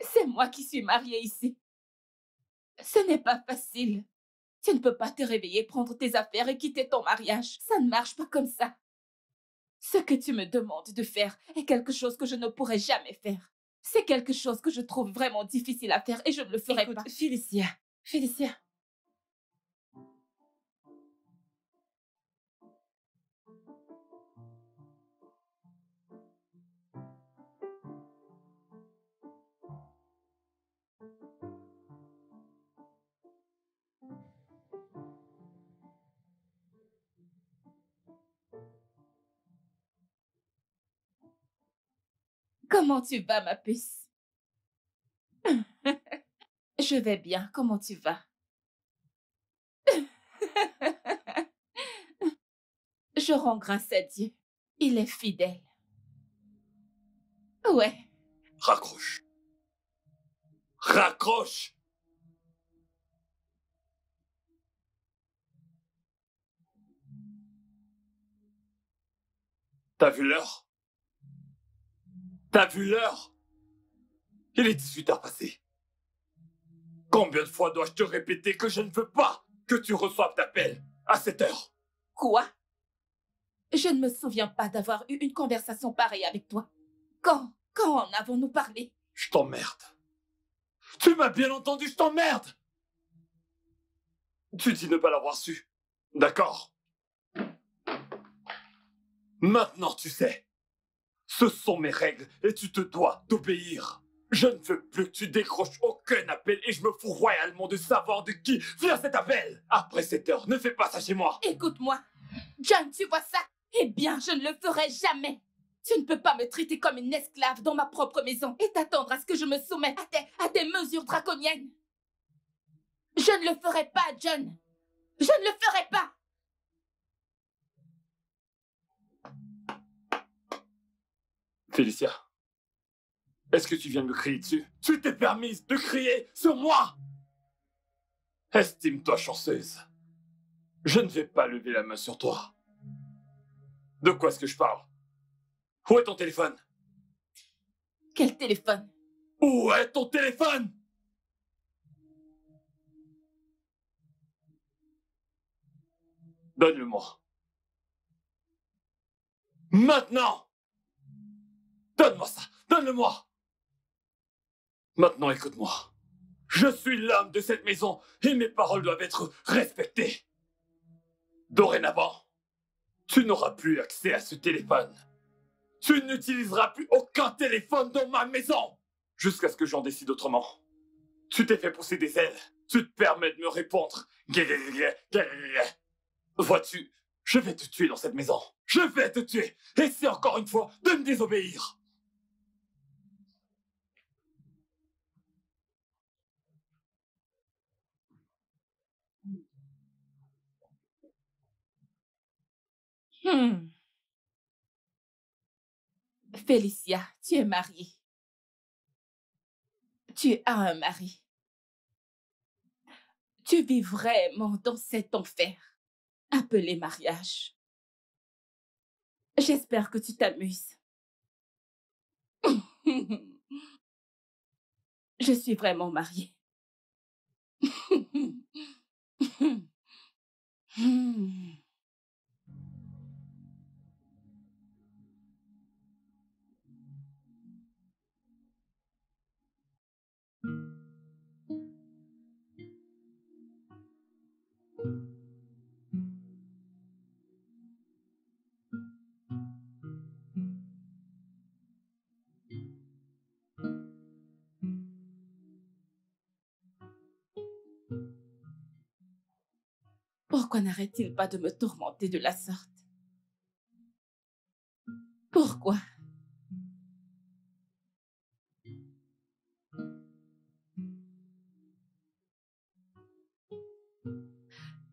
C'est moi qui suis mariée ici. Ce n'est pas facile. Tu ne peux pas te réveiller, prendre tes affaires et quitter ton mariage. Ça ne marche pas comme ça. Ce que tu me demandes de faire est quelque chose que je ne pourrai jamais faire. C'est quelque chose que je trouve vraiment difficile à faire et je ne le ferai Écoute, pas. Félicia. Félicia. Comment tu vas, ma puce? Je vais bien. Comment tu vas? Je rends grâce à Dieu. Il est fidèle. Ouais. Raccroche. Raccroche! T'as vu l'heure? T'as vu l'heure? Il est 18h passées. Combien de fois dois-je te répéter que je ne veux pas que tu reçoives d'appel à cette heure? Quoi? Je ne me souviens pas d'avoir eu une conversation pareille avec toi. Quand en avons-nous parlé? Je t'emmerde. Tu m'as bien entendu, je t'emmerde! Tu dis ne pas l'avoir su. D'accord. Maintenant tu sais. Ce sont mes règles et tu te dois d'obéir. Je ne veux plus que tu décroches aucun appel et je me fous royalement de savoir de qui vient cet appel. Après cette heure, ne fais pas ça chez moi. Écoute-moi. John, tu vois ça? Eh bien, je ne le ferai jamais. Tu ne peux pas me traiter comme une esclave dans ma propre maison et t'attendre à ce que je me soumette à tes mesures draconiennes. Je ne le ferai pas, John. Je ne le ferai pas. Félicia, est-ce que tu viens de me crier dessus? Tu t'es permise de crier sur moi! Estime-toi chanceuse. Je ne vais pas lever la main sur toi. De quoi est-ce que je parle? Où est ton téléphone? Quel téléphone? Où est ton téléphone? Donne-le-moi. Maintenant! Donne-moi ça! Donne-le-moi! Maintenant, écoute-moi. Je suis l'homme de cette maison et mes paroles doivent être respectées. Dorénavant, tu n'auras plus accès à ce téléphone. Tu n'utiliseras plus aucun téléphone dans ma maison jusqu'à ce que j'en décide autrement. Tu t'es fait pousser des ailes. Tu te permets de me répondre. Vois-tu, je vais te tuer dans cette maison. Je vais te tuer. Et c'est encore une fois de me désobéir. Félicia, tu es mariée. Tu as un mari. Tu vis vraiment dans cet enfer appelé mariage. J'espère que tu t'amuses. Je suis vraiment mariée. Pourquoi n'arrête-t-il pas de me tourmenter de la sorte? Pourquoi?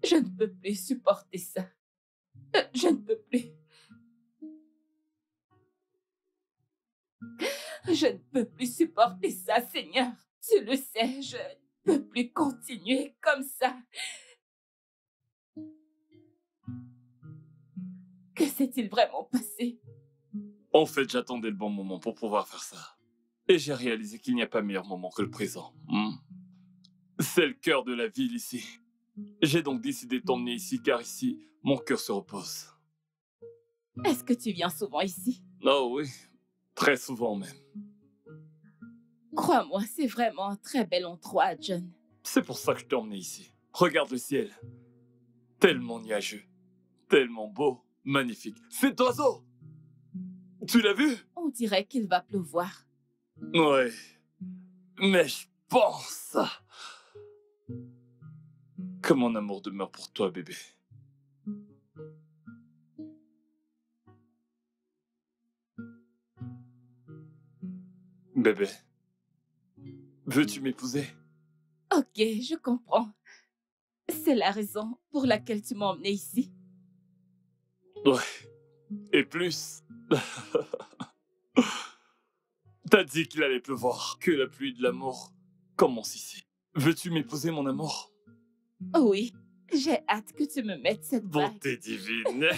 Je ne peux plus supporter ça. Je ne peux plus. Je ne peux plus supporter ça, Seigneur. Tu le sais, je ne peux plus continuer comme ça. s'est-il vraiment passé? En fait, j'attendais le bon moment pour pouvoir faire ça. Et j'ai réalisé qu'il n'y a pas meilleur moment que le présent. C'est le cœur de la ville ici. J'ai donc décidé de t'emmener ici car ici, mon cœur se repose. Est-ce que tu viens souvent ici? Oh oui, très souvent même. Crois-moi, c'est vraiment un très bel endroit, John. C'est pour ça que je t'ai emmené ici. Regarde le ciel. Tellement nuageux. Tellement beau. Magnifique. Cet oiseau! Tu l'as vu? On dirait qu'il va pleuvoir. Ouais. Mais je pense que mon amour demeure pour toi, bébé. Bébé, veux-tu m'épouser? Ok, je comprends. C'est la raison pour laquelle tu m'as emmené ici. Ouais. Et plus. T'as dit qu'il allait pleuvoir, que la pluie de l'amour commence ici. Veux-tu m'épouser, mon amour? Oui, j'ai hâte que tu me mettes cette bague. Bonté divine.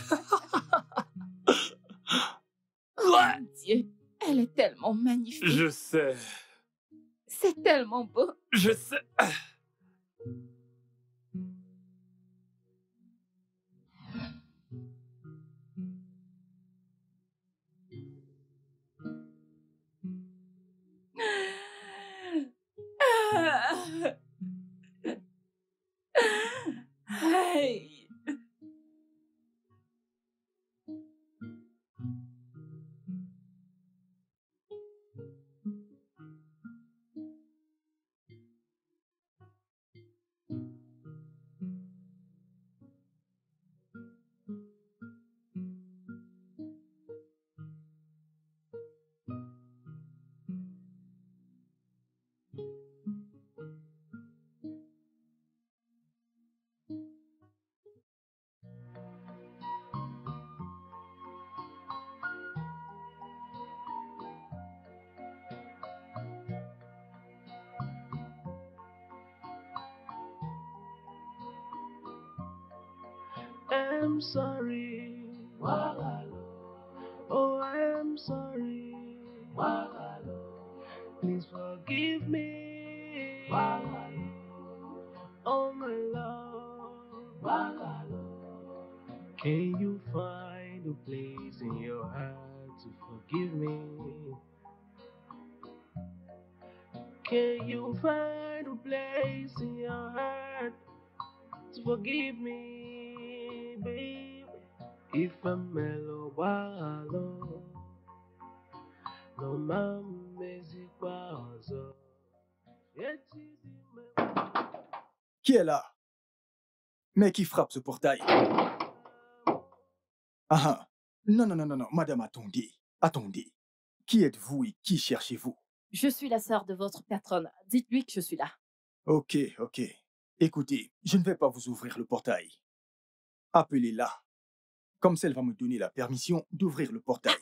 Oh mon Dieu, elle est tellement magnifique. Je sais. C'est tellement beau. Je sais. Ah. Aïe. I'm sorry. Oh, I'm sorry. Please forgive me. Oh, my love. Can you find a place in your heart to forgive me? Can you find a place in your heart to forgive me, baby? If I'm mellow, wallow, no mames igual. Qui est là? Mais qui frappe ce portail? Ah, non, non, non, non, non, madame, attendez, attendez. Qui êtes-vous et qui cherchez-vous? Je suis la sœur de votre patronne. Dites-lui que je suis là. Ok, ok. Écoutez, je ne vais pas vous ouvrir le portail. Appelez-la. Comme ça, elle va me donner la permission d'ouvrir le portail.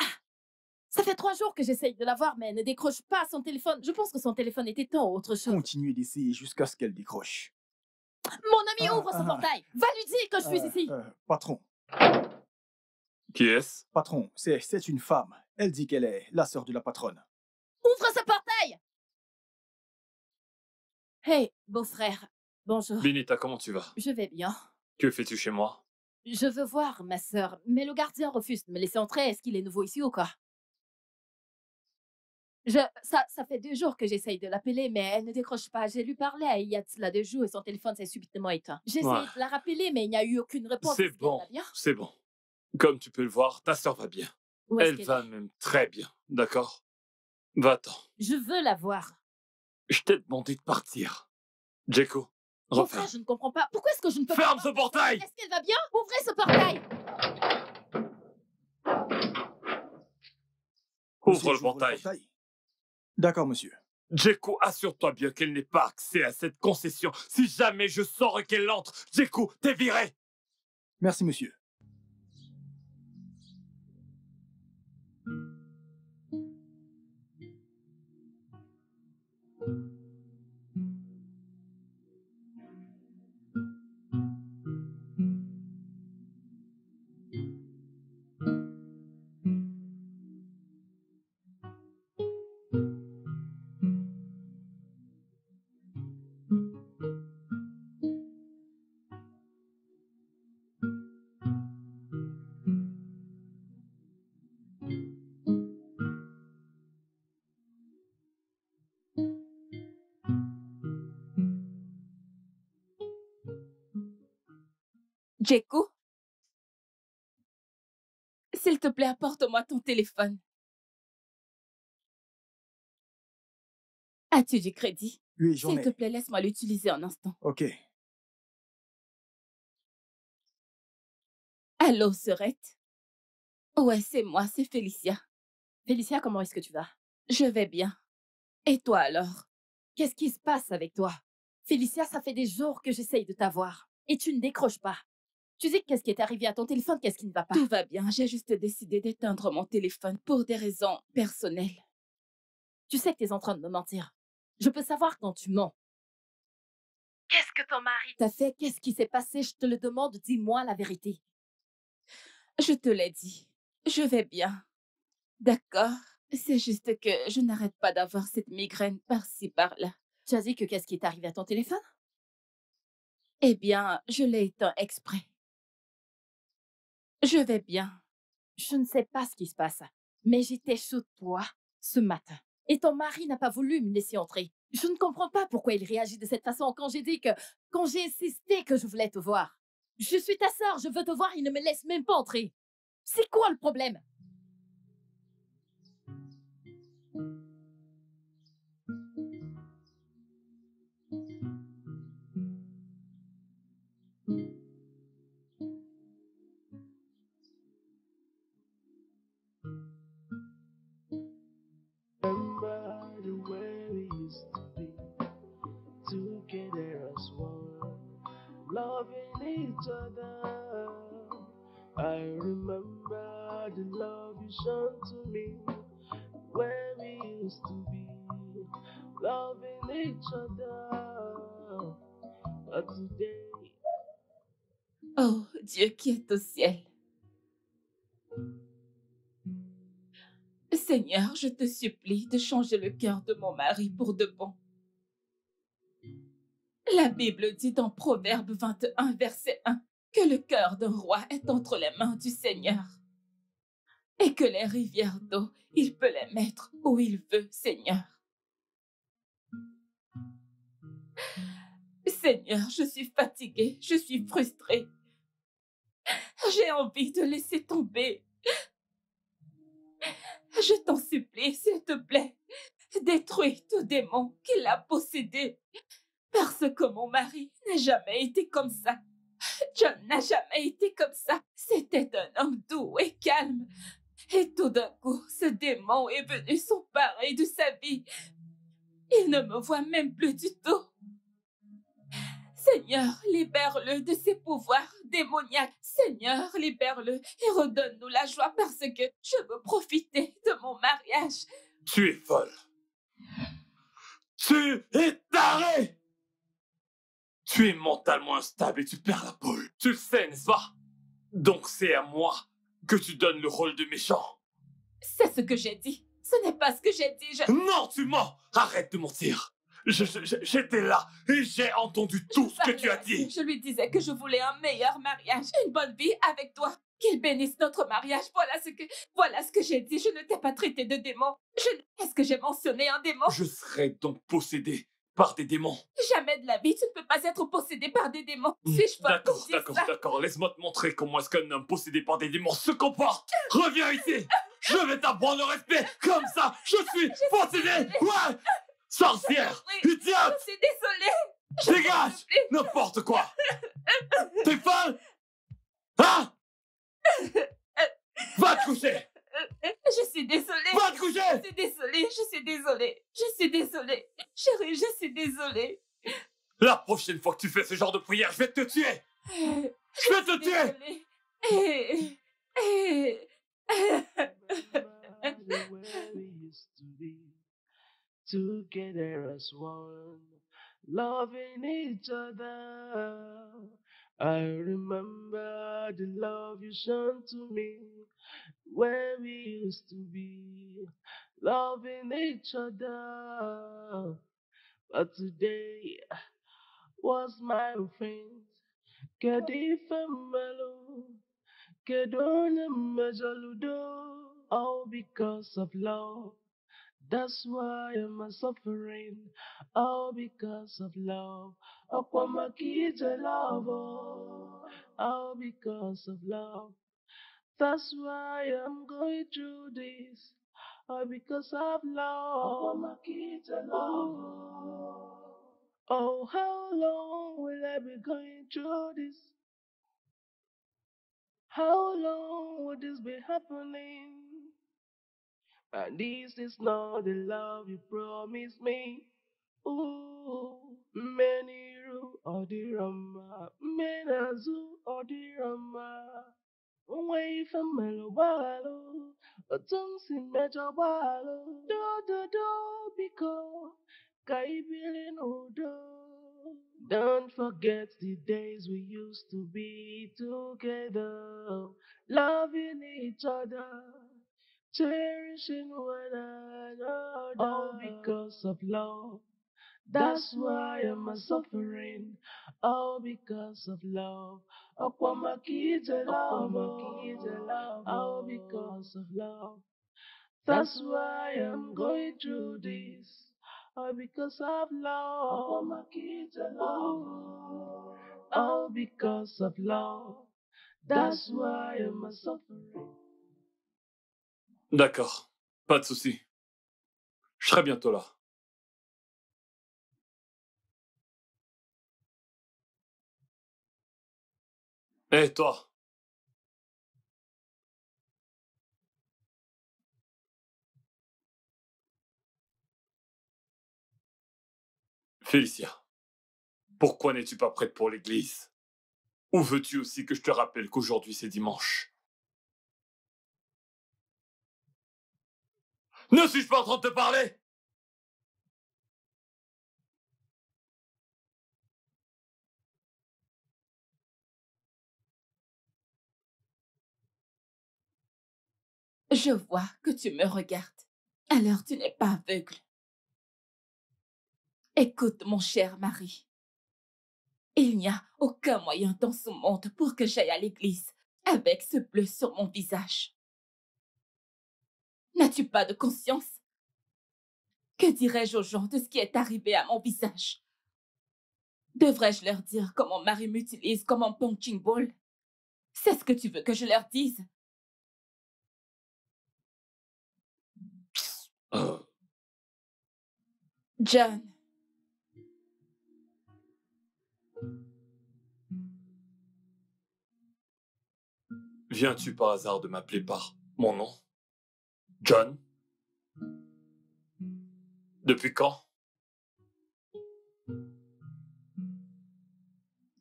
Ça fait 3 jours que j'essaye de la voir, mais elle ne décroche pas son téléphone. Je pense que son téléphone est éteint ou autre chose. Continuez d'essayer jusqu'à ce qu'elle décroche. Mon ami ouvre son portail. Va lui dire que je suis ici. Patron, Qui est-ce? patron, c'est une femme. Elle dit qu'elle est la sœur de la patronne. Ouvre ce portail. Hey, beau-frère. Bonjour. Benita, comment tu vas? Je vais bien. Que fais-tu chez moi? Je veux voir ma sœur, mais le gardien refuse de me laisser entrer. Est-ce qu'il est nouveau ici ou quoi? Ça fait 2 jours que j'essaye de l'appeler, mais elle ne décroche pas. J'ai lui parlé il y a de cela 2 jours et son téléphone s'est subitement éteint. J'ai essayé de la rappeler, mais il n'y a eu aucune réponse. C'est Est-ce qu'elle bon, va bien? c'est bon. Comme tu peux le voir, ta sœur va bien. Où est-ce Elle qu'elle va est? même très bien, d'accord? Va-t'en. Je veux la voir. Je t'ai demandé de partir. Jeko, Mon referme. frère, je ne comprends pas. Pourquoi est-ce que je ne peux pas... Ferme voir ce ma sœur? portail! Est-ce qu'elle va bien? Ouvrez ce portail! Monsieur, Ouvre le j'ouvre portail. D'accord, monsieur. Jeko, assure-toi bien qu'elle n'ait pas accès à cette concession. Si jamais je sors et qu'elle entre, Jeko, t'es viré! Merci, monsieur. Djekou, s'il te plaît, apporte-moi ton téléphone. As-tu du crédit? Oui, j'en S'il te ai. plaît, laisse-moi l'utiliser un instant. Ok. Allô, Serette? Ouais, c'est moi, c'est Félicia. Félicia, comment est-ce que tu vas? Je vais bien. Et toi alors? Qu'est-ce qui se passe avec toi? Félicia, ça fait des jours que j'essaye de t'avoir. Et tu ne décroches pas. Tu dis qu'est-ce qui est arrivé à ton téléphone, qu'est-ce qui ne va pas? Tout va bien, j'ai juste décidé d'éteindre mon téléphone pour des raisons personnelles. Tu sais que tu es en train de me mentir. Je peux savoir quand tu mens. Qu'est-ce que ton mari t'a fait? Qu'est-ce qui s'est passé? Je te le demande, dis-moi la vérité. Je te l'ai dit, je vais bien. D'accord? C'est juste que je n'arrête pas d'avoir cette migraine par-ci par-là. Tu as dit que qu'est-ce qui est arrivé à ton téléphone? Eh bien, je l'ai éteint exprès. Je vais bien. Je ne sais pas ce qui se passe, mais j'étais sous toi ce matin. Et ton mari n'a pas voulu me laisser entrer. Je ne comprends pas pourquoi il réagit de cette façon quand j'ai insisté que je voulais te voir. Je suis ta sœur, je veux te voir, il ne me laisse même pas entrer. C'est quoi le problème? Remember the way we used to be, together as one, loving each other. I remember the love you showed to me, where we used to be, loving each other. But today, Oh, Dieu qui est au ciel. Seigneur, je te supplie de changer le cœur de mon mari pour de bon. La Bible dit dans Proverbe 21, verset 1, que le cœur d'un roi est entre les mains du Seigneur et que les rivières d'eau, il peut les mettre où il veut, Seigneur. Seigneur, je suis fatiguée, je suis frustrée. J'ai envie de laisser tomber. Je t'en supplie, s'il te plaît, détruis tout démon qui l'a possédé. Parce que mon mari n'a jamais été comme ça. John n'a jamais été comme ça. C'était un homme doux et calme. Et tout d'un coup, ce démon est venu s'emparer de sa vie. Il ne me voit même plus du tout. Seigneur, libère-le de ses pouvoirs démoniaques. Seigneur, libère-le et redonne-nous la joie parce que je veux profiter de mon mariage. Tu es folle. Tu es taré. Tu es mentalement instable et tu perds la boule. Tu le sais, n'est-ce pas? Donc c'est à moi que tu donnes le rôle de méchant. C'est ce que j'ai dit. Ce n'est pas ce que j'ai dit. Non, tu mens. Arrête de mentir. J'étais là et j'ai entendu tout ce que tu as dit. Je lui disais que je voulais un meilleur mariage, une bonne vie avec toi. Qu'il bénisse notre mariage. Voilà ce que j'ai dit. Je ne t'ai pas traité de démon. Est-ce que j'ai mentionné un démon? Je serai donc possédé par des démons. Jamais de la vie, tu ne peux pas être possédé par des démons. Suis-je folle pour dire ça? D'accord. Laisse-moi te montrer comment est-ce qu'un homme possédé par des démons se comporte. Reviens ici. Je vais t'apprendre le respect. Comme ça, je suis possédé. Ouais. Sorcière. Oui, Idiote. je suis désolée. Dégage. N'importe quoi. T'es folle? Hein? Va te coucher. Je suis désolée. Va te coucher. Je suis désolée. Chérie, je suis désolée. La prochaine fois que tu fais ce genre de prière, je vais te tuer. Je vais te tuer. remember the way we used to be, together as one, loving each other. I remember the love you showed to me, where we used to be, loving each other. But today was my friend, Kedifemelo, Kedone Mejaludo, all because of love. That's why I'm suffering, all because of love. Aquama kids love, all because of love. That's why I'm going through this, all because of love. Aquama kids love. Oh, how long will I be going through this? How long will this be happening? And this is not the love you promised me. Ooh, meniru odirama, menazu odirama. Onwe ife melo gbalo, otum si mejo gbalo. Do, biko, ka ibili n'udo. Don't forget the days we used to be together, loving each other, cherishing one another. All because of love. That's why I'm suffering. All because of love. Aquama kids love. All because of love. That's why I'm going through this. All because of love. Aquama kids love. All because of love. That's why I'm suffering. D'accord, pas de souci. Je serai bientôt là. Hé, toi! Félicia, pourquoi n'es-tu pas prête pour l'église? Ou veux-tu aussi que je te rappelle qu'aujourd'hui c'est dimanche? Ne suis-je pas en train de te parler? Je vois que tu me regardes. Alors tu n'es pas aveugle. Écoute, mon cher mari. Il n'y a aucun moyen dans ce monde pour que j'aille à l'église avec ce bleu sur mon visage. N'as-tu pas de conscience? Que dirais-je aux gens de ce qui est arrivé à mon visage? Devrais-je leur dire que mon mari m'utilise comme un punching ball? C'est ce que tu veux que je leur dise? John. Viens-tu par hasard de m'appeler par mon nom? John? Depuis quand?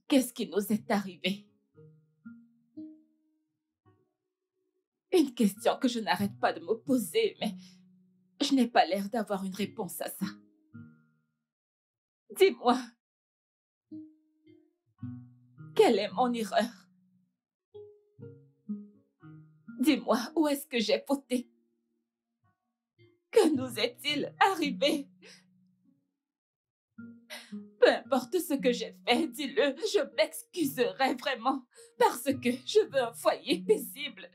Qu'est-ce qui nous est arrivé? Une question que je n'arrête pas de me poser, mais je n'ai pas l'air d'avoir une réponse à ça. Dis-moi, quelle est mon erreur? Dis-moi, où est-ce que j'ai fauté? Que nous est-il arrivé? Peu importe ce que j'ai fait, dis-le, je m'excuserai vraiment, parce que je veux un foyer paisible.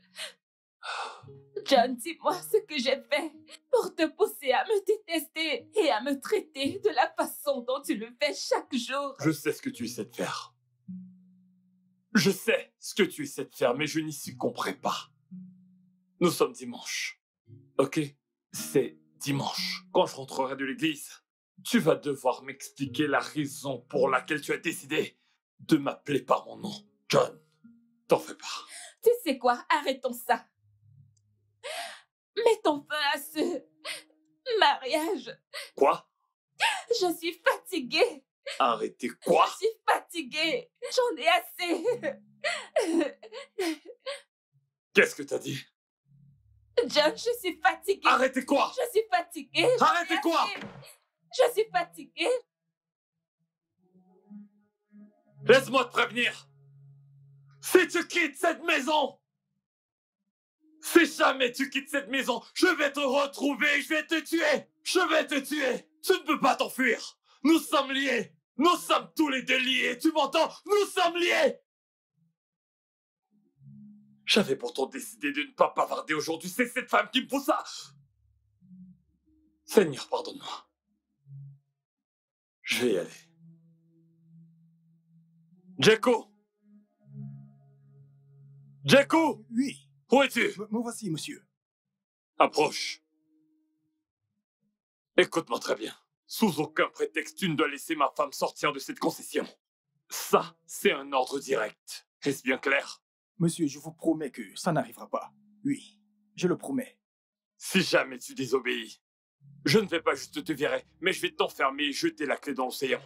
John, dis-moi ce que j'ai fait pour te pousser à me détester et à me traiter de la façon dont tu le fais chaque jour. Je sais ce que tu essaies de faire. Je sais ce que tu essaies de faire, mais je n'y succomberai pas. Nous sommes dimanche. Ok? C'est dimanche. Quand je rentrerai de l'église, tu vas devoir m'expliquer la raison pour laquelle tu as décidé de m'appeler par mon nom. John, t'en fais pas. Tu sais quoi? Arrêtons ça. Mettons fin à ce mariage. Quoi? Je suis fatiguée. Arrêtez quoi? Je suis fatiguée. J'en ai assez. Qu'est-ce que t'as dit? John, je suis fatiguée. Arrêtez quoi? Je suis fatiguée. Arrêtez quoi? Je suis fatiguée. Laisse-moi te prévenir. Si tu quittes cette maison, si jamais tu quittes cette maison, je vais te retrouver, je vais te tuer. Je vais te tuer. Tu ne peux pas t'enfuir. Nous sommes liés. Nous sommes tous les deux liés. Tu m'entends? Nous sommes liés. J'avais pourtant décidé de ne pas bavarder aujourd'hui. C'est cette femme qui me pousse ça. Seigneur, pardonne-moi. Je vais y aller. Jacko! Jacko! Oui, Où es-tu? me voici, monsieur. Approche. Écoute-moi très bien. Sous aucun prétexte, tu ne dois laisser ma femme sortir de cette concession. Ça, c'est un ordre direct. Est-ce bien clair? Monsieur, je vous promets que ça n'arrivera pas. Oui, je le promets. Si jamais tu désobéis, je ne vais pas juste te virer, mais je vais t'enfermer et jeter la clé dans l'océan.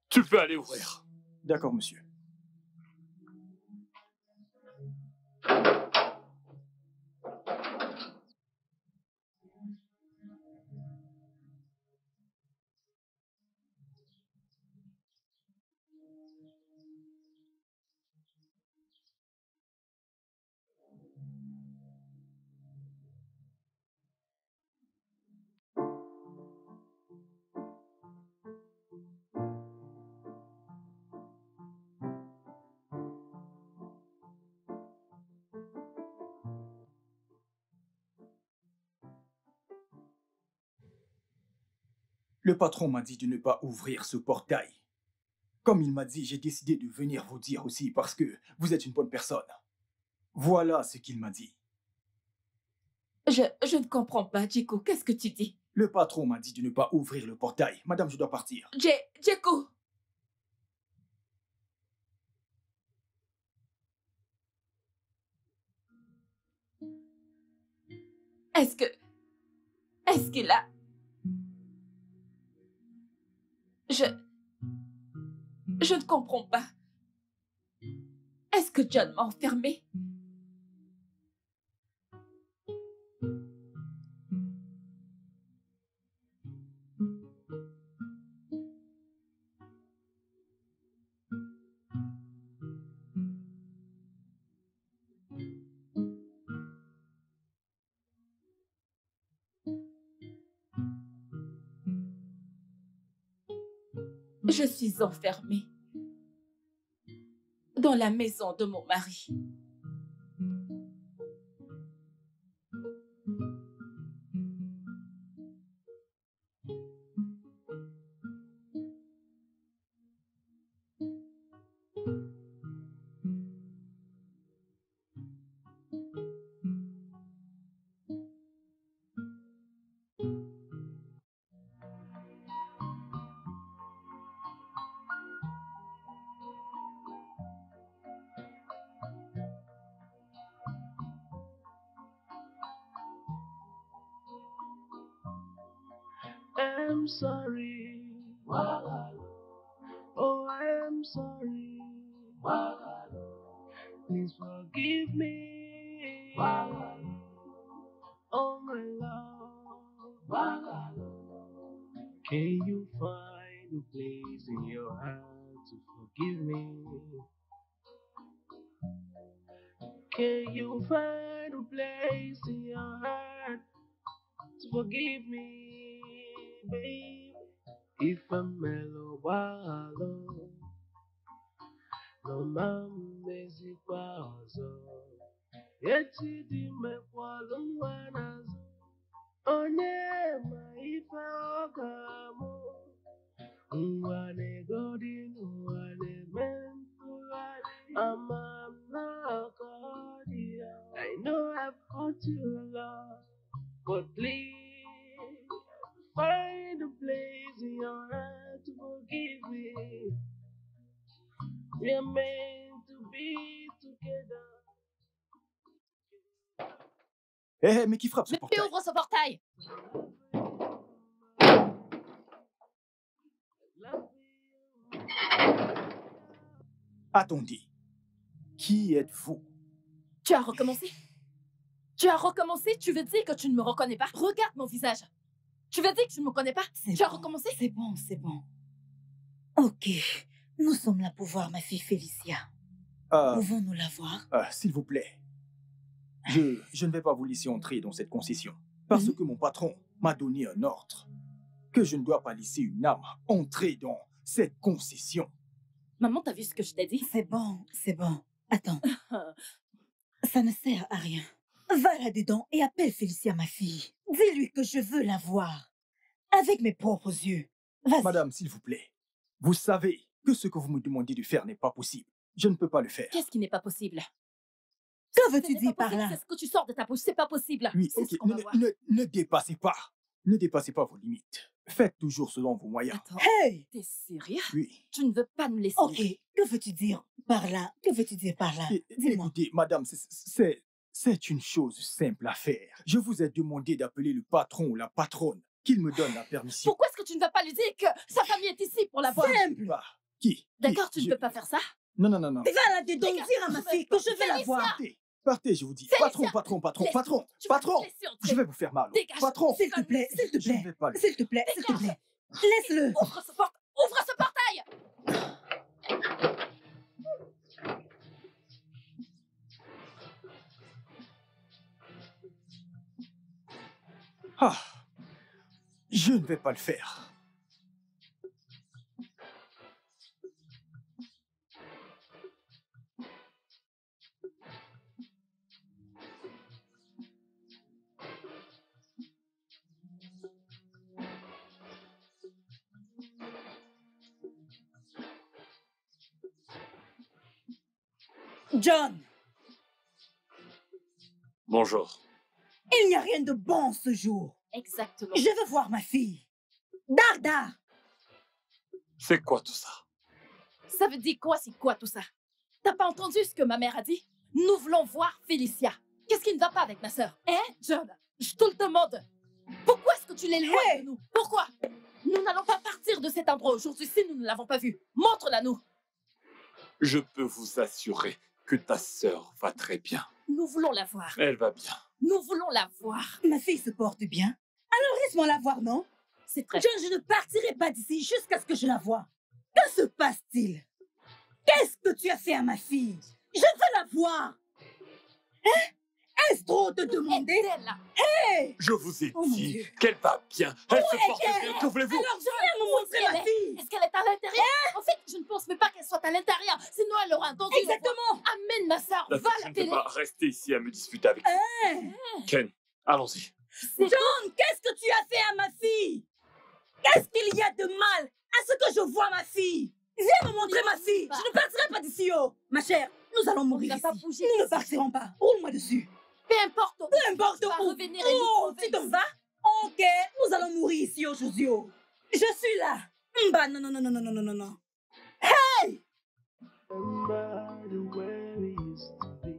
Tu peux aller ouvrir. D'accord, monsieur. Le patron m'a dit de ne pas ouvrir ce portail. Comme il m'a dit, j'ai décidé de venir vous dire aussi parce que vous êtes une bonne personne. Voilà ce qu'il m'a dit. Je ne comprends pas, Jeko. Qu'est-ce que tu dis? Le patron m'a dit de ne pas ouvrir le portail. Madame, je dois partir. Jeko! Est-ce qu'il a... Je ne comprends pas. Est-ce que John m'a enfermé? Je suis enfermée dans la maison de mon mari. I'm sorry. Oh, I am sorry. Please forgive me. Oh, my love. Can you find a place in your heart to forgive me? Can you find a place in your heart to forgive me, babe? If I'm mellow, wallow, no mamezi kwazo. Eti di me kwalo wanazo. Onye ma ife okamu. Nwane godin, nwane mentulani. I'm not cordial. I know I've caught you a lot, but please find a place in your heart to forgive me. We are meant to be together. Hé, mais qui frappe ce Mais portail? ouvre ce portail! Attendez. Qui êtes-vous? Tu as recommencé? Tu as recommencé? Tu veux dire que tu ne me reconnais pas? Regarde mon visage. Tu veux dire que tu ne me connais pas? Tu as recommencé? C'est bon, c'est bon. Ok, nous sommes là pour voir ma fille Félicia. Pouvons-nous la voir? S'il vous plaît. Je ne vais pas vous laisser entrer dans cette concession. Parce que mon patron m'a donné un ordre. Que je ne dois pas laisser une âme entrer dans cette concession. Maman, t'as vu ce que je t'ai dit? C'est bon, c'est bon. Attends. Ça ne sert à rien. Va là-dedans et appelle Félicia, ma fille. Dis-lui que je veux la voir. Avec mes propres yeux. Vas-y. Madame, s'il vous plaît, vous savez que ce que vous me demandez de faire n'est pas possible. Je ne peux pas le faire. Qu'est-ce qui n'est pas possible? Que veux-tu dire par là? C'est ce que tu sors de ta bouche, c'est pas possible. Oui, C'est ok, ce qu'on va voir. ne dépassez pas. Ne dépassez pas vos limites. Faites toujours selon vos moyens. Attends, Hey! t'es sérieux? Oui. Tu ne veux pas nous laisser Ok, libre. que veux-tu dire par là? Que veux-tu dire par là? Dis-moi. Écoutez, madame, c'est une chose simple à faire. Je vous ai demandé d'appeler le patron ou la patronne, qu'il me donne la permission. Pourquoi est-ce que tu ne vas pas lui dire que sa famille est ici pour la voir? Simple! Bah, qui? D'accord, tu ne peux pas faire ça? Non. Tu vas la donc dire à ma fille que je vais la voir. Partez, je vous dis. Félicia! Patron. Tu vas Patron. me laisser entrer. Je vais vous faire mal. Dégage. Patron. S'il te plaît, s'il te Je ne plaît. vais pas le... S'il te plaît, s'il te plaît. Laisse-le. Ouvre ce portail! Ah, je ne vais pas le faire. John, Bonjour. il n'y a rien de bon ce jour. Exactement. Je veux voir ma fille. Darda! C'est quoi tout ça? Ça veut dire quoi, c'est quoi tout ça? T'as pas entendu ce que ma mère a dit? Nous voulons voir Félicia. Qu'est-ce qui ne va pas avec ma sœur? Hein, John? Je te le demande. Pourquoi est-ce que tu l'éloignes de nous? Pourquoi? Nous n'allons pas partir de cet endroit aujourd'hui si nous ne l'avons pas vue. Montre-la nous. Je peux vous assurer que ta sœur va très bien. Nous voulons la voir. Elle va bien. Nous voulons la voir. Ma fille se porte bien. Alors laisse-moi la voir, non? C'est très... John, je ne partirai pas d'ici jusqu'à ce que je la voie. Que se passe-t-il? Qu'est-ce que tu as fait à ma fille? Je veux la voir. Hein? Est-ce trop te demander? Aide-la. Hey! Je vous ai Oh, mon dit Dieu. qu'elle va bien. Elle se porte bien. Que voulez-vous? Alors je viens me montrer ma fille. Est-ce qu'elle est à l'intérieur? En fait, je ne pense même pas qu'elle soit à l'intérieur. Sinon, elle aura entendu. Exactement. Amène ma sœur. La Va à je la ne peux télé. pas rester ici à me disputer avec vous. Hein? Ken, allons-y. John, qu'est-ce que tu as fait à ma fille? Qu'est-ce qu'il y a de mal à ce que je vois ma fille? Viens me montrer ma fille. Je ne partirai pas d'ici, oh. Ma chère, nous allons mourir n'a ici. pas bougé Nous ne d'ici. partirons pas. Roule-moi dessus. Peu importe. Peu importe Tu vas où. revenir et nous Oh, trouver tu t'en ici. vas? Ok, nous allons mourir ici aujourd'hui. Oh. Je suis là. Bah non. Remember the way we used to be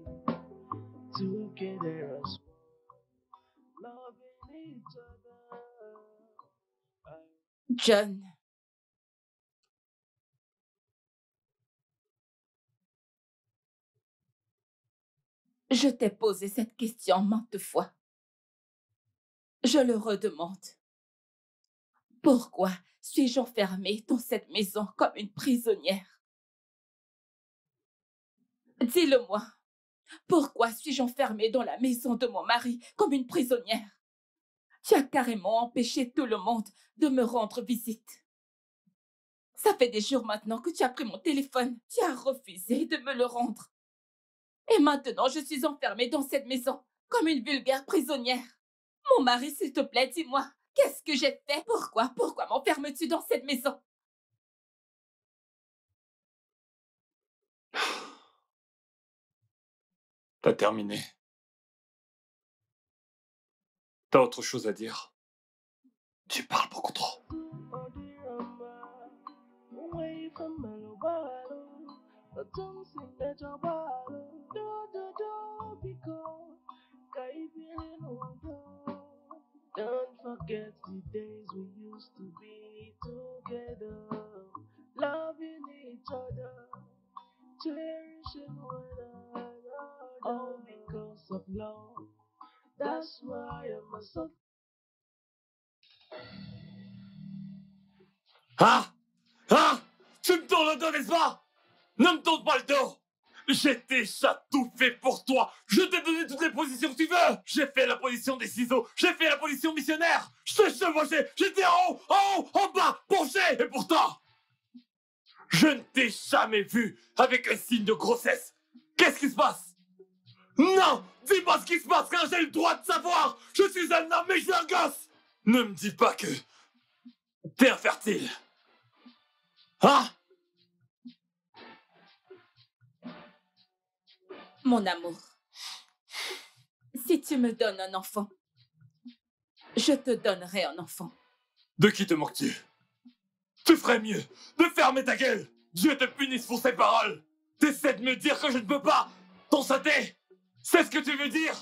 together as one, loving each other. John. Je t'ai posé cette question maintes fois. Je le redemande. Pourquoi suis-je enfermée dans cette maison comme une prisonnière? Dis-le-moi. Pourquoi suis-je enfermée dans la maison de mon mari comme une prisonnière? Tu as carrément empêché tout le monde de me rendre visite. Ça fait des jours maintenant que tu as pris mon téléphone. Tu as refusé de me le rendre. Et maintenant, je suis enfermée dans cette maison comme une vulgaire prisonnière. Mon mari, s'il te plaît, dis-moi, qu'est-ce que j'ai fait? Pourquoi m'enfermes-tu dans cette maison? T'as terminé. T'as autre chose à dire? Tu parles beaucoup trop. Oh dear, away from Mellow Bottle, but don't sing that your bottle. Do, because I feeling older. Don't forget the days we used to be together, loving each other, cherishing one another. All because of love. That's why I'm a suffer. Ah! Ah! Tu me tournes le dos, n'est-ce pas? Ne me tourne pas le dos! J'ai déjà tout fait pour toi! Je t'ai donné toutes les positions que tu veux! J'ai fait la position des ciseaux! J'ai fait la position missionnaire! Je t'ai chevauché! J'étais en haut, en bas, penché! Et pourtant, je ne t'ai jamais vu avec un signe de grossesse! Qu'est-ce qui se passe? Non! Dis-moi ce qui se passe quand j'ai le droit de savoir. Je suis un homme et je suis un gosse. Ne me dis pas que t'es infertile. Hein? Mon amour, si tu me donnes un enfant, je te donnerai un enfant. De qui te moques-tu? Tu ferais mieux de fermer ta gueule. Dieu te punisse pour ces paroles. T'essaies de me dire que je ne peux pas t'en sauter. C'est ce que tu veux dire?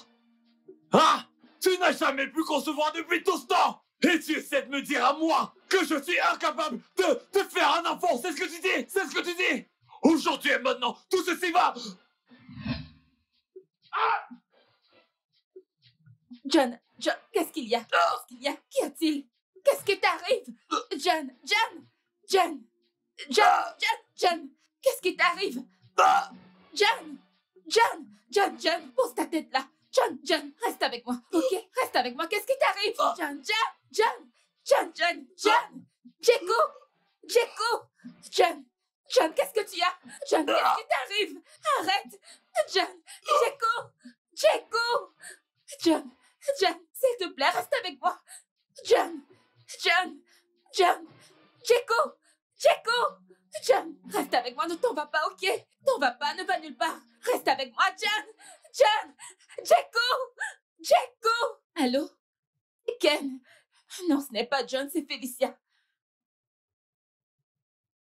Hein? Tu n'as jamais pu concevoir depuis tout ce temps. Et tu essaies de me dire à moi que je suis incapable de faire un enfant. C'est ce que tu dis. C'est ce que tu dis. Aujourd'hui et maintenant, tout ceci va... John, qu'est-ce qu'il y a? Qu'est-ce qu'il y a? Qu'y a-t-il? Qu'est-ce qui t'arrive? John, qu'est-ce qui t'arrive? John, pose ta tête là. John, reste avec moi, ok? Reste avec moi, qu'est-ce qui t'arrive? John, John, qu'est-ce que tu as? John, qu'est-ce qui t'arrive? Arrête! John, John, s'il te plaît, reste avec moi. John, reste avec moi, ne t'en vas pas, ok? T'en vas pas, ne va nulle part. Reste avec moi, Jeko! Allô? Ken? Non, ce n'est pas John, c'est Félicia.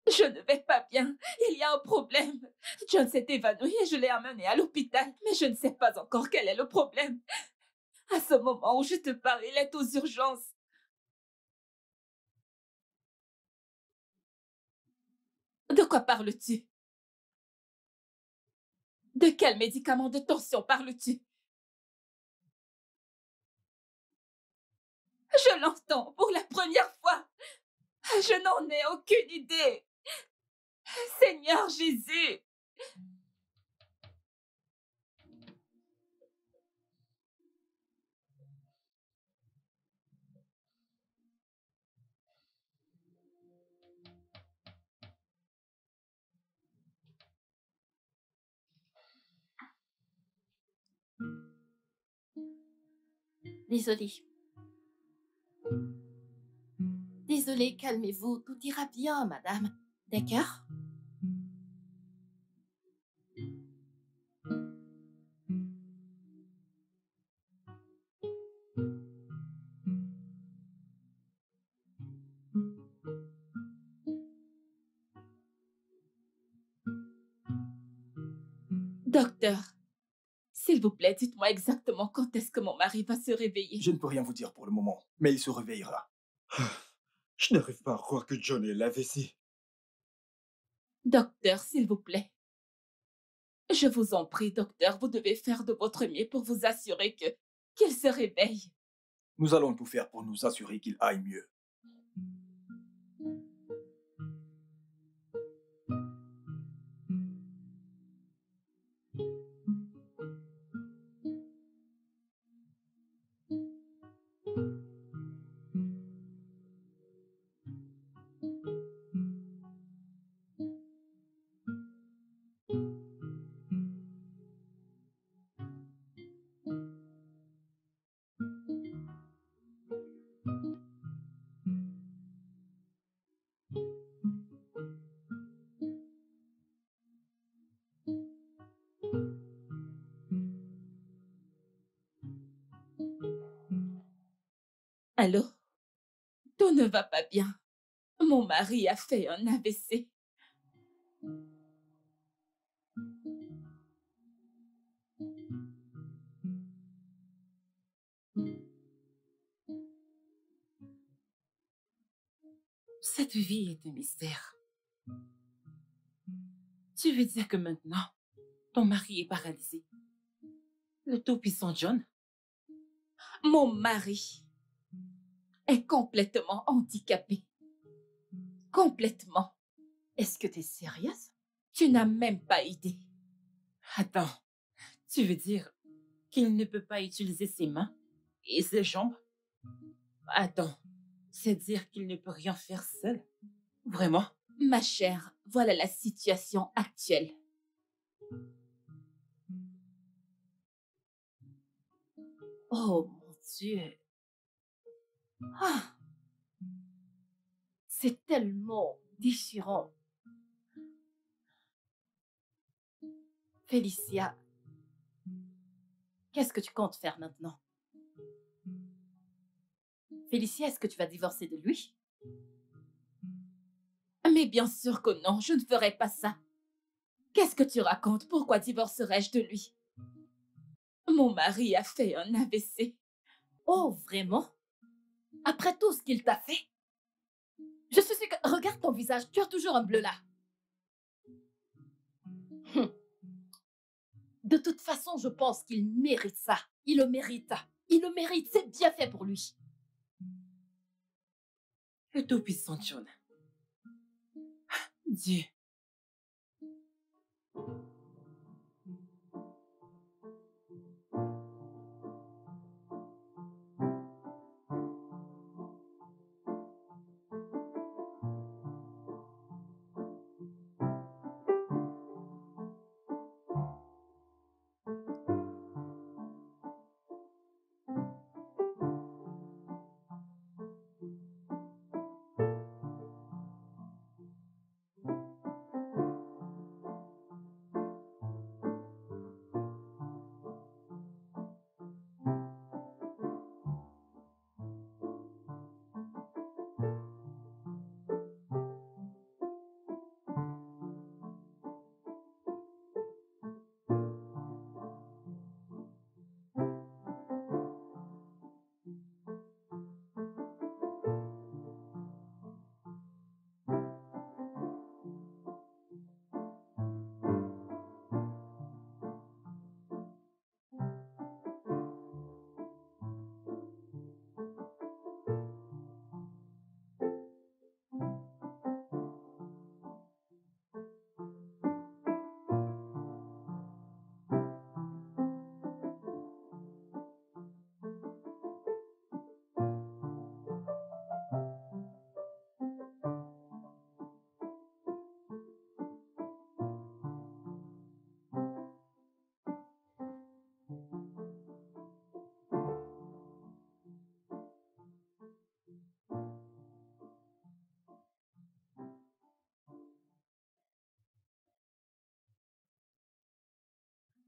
Je ne vais pas bien. Il y a un problème. John s'est évanoui et je l'ai amené à l'hôpital. Mais je ne sais pas encore quel est le problème. À ce moment où je te parle, il est aux urgences. De quoi parles-tu? De quel médicament de tension parles-tu? Je l'entends pour la première fois. Je n'en ai aucune idée. Seigneur Jésus. Désolée, calmez-vous. Tout ira bien, madame. D'accord? Docteur, s'il vous plaît, dites-moi exactement quand est-ce que mon mari va se réveiller. Je ne peux rien vous dire pour le moment, mais il se réveillera. Je n'arrive pas à croire que John ait l'AVC. Docteur, s'il vous plaît. Je vous en prie, docteur, vous devez faire de votre mieux pour vous assurer qu'il se réveille. Nous allons tout faire pour nous assurer qu'il aille mieux. Allô? Tout ne va pas bien. Mon mari a fait un AVC. Cette vie est un mystère. Tu veux dire que maintenant, ton mari est paralysé? Le tout-puissant John? Mon mari est complètement handicapé. Complètement. Est-ce que t'es sérieuse? Tu n'as même pas idée. Attends, tu veux dire qu'il ne peut pas utiliser ses mains et ses jambes? Attends, c'est dire qu'il ne peut rien faire seul? Vraiment? Ma chère, voilà la situation actuelle. Oh mon Dieu. Ah, c'est tellement déchirant. Félicia, qu'est-ce que tu comptes faire maintenant? Félicia, est-ce que tu vas divorcer de lui? Mais bien sûr que non, je ne ferai pas ça. Qu'est-ce que tu racontes? Pourquoi divorcerais-je de lui? Mon mari a fait un AVC. Oh, vraiment? Après tout ce qu'il t'a fait? Je suis sûre que... Regarde ton visage, tu as toujours un bleu là. De toute façon, je pense qu'il mérite ça. Il le mérite. Il le mérite, c'est bien fait pour lui. Le Tout-Puissant John. Dieu.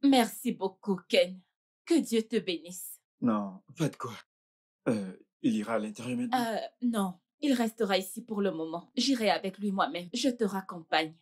Merci beaucoup, Ken. Que Dieu te bénisse. Non, pas de quoi. Il ira à l'intérieur maintenant. Non, il restera ici pour le moment. J'irai avec lui moi-même. Je te raccompagne.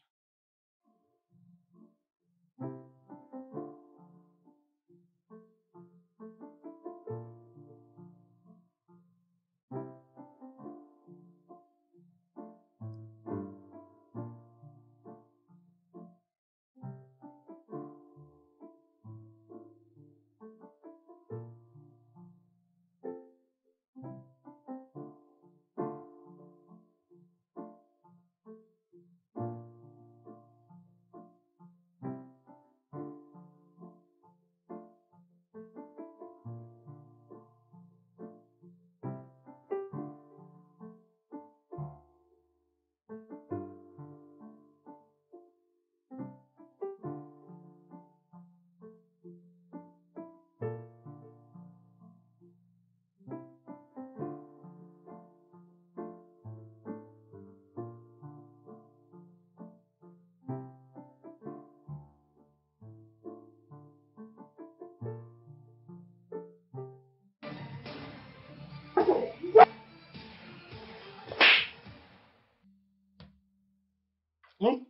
Hmm?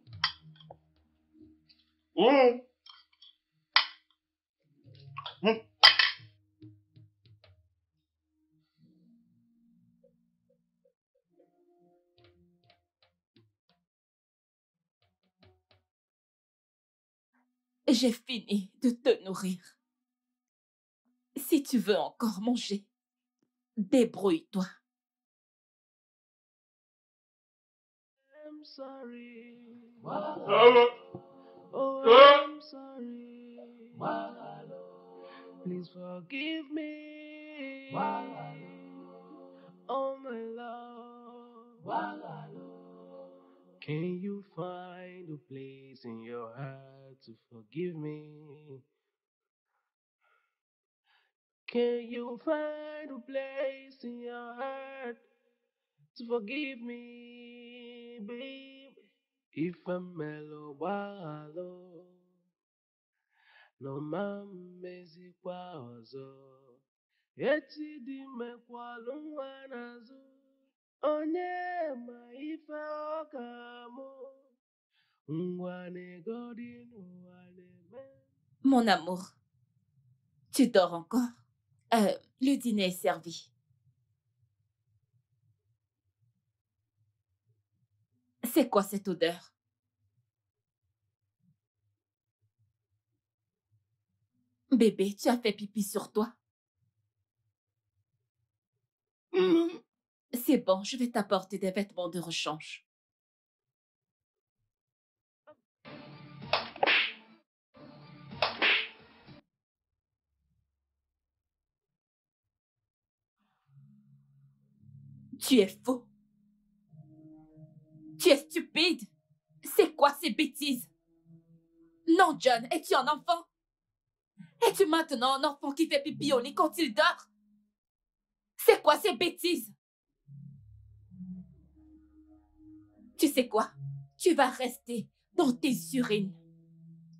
Hmm? Hmm? J'ai fini de te nourrir. Si tu veux encore manger, débrouille-toi. I'm sorry. Oh, I'm sorry. Please forgive me. Oh, my love. Can you find a place in your heart to forgive me? Can you find a place in your heart to forgive me, baby? If I'm mellow, wallow, no mamezi kwa ozo. Eti di mekwalu wanazo. Onye ma ife okamo. Ngwane godinu waneme. Mon amour, tu dors encore? Le dîner est servi. C'est quoi cette odeur? Bébé, tu as fait pipi sur toi? C'est bon, je vais t'apporter des vêtements de rechange. Tu es fou. Tu es stupide. C'est quoi ces bêtises? Non, John, es-tu un enfant? Es-tu maintenant un enfant qui fait pipi au lit quand il dort? C'est quoi ces bêtises? Tu sais quoi? Tu vas rester dans tes urines.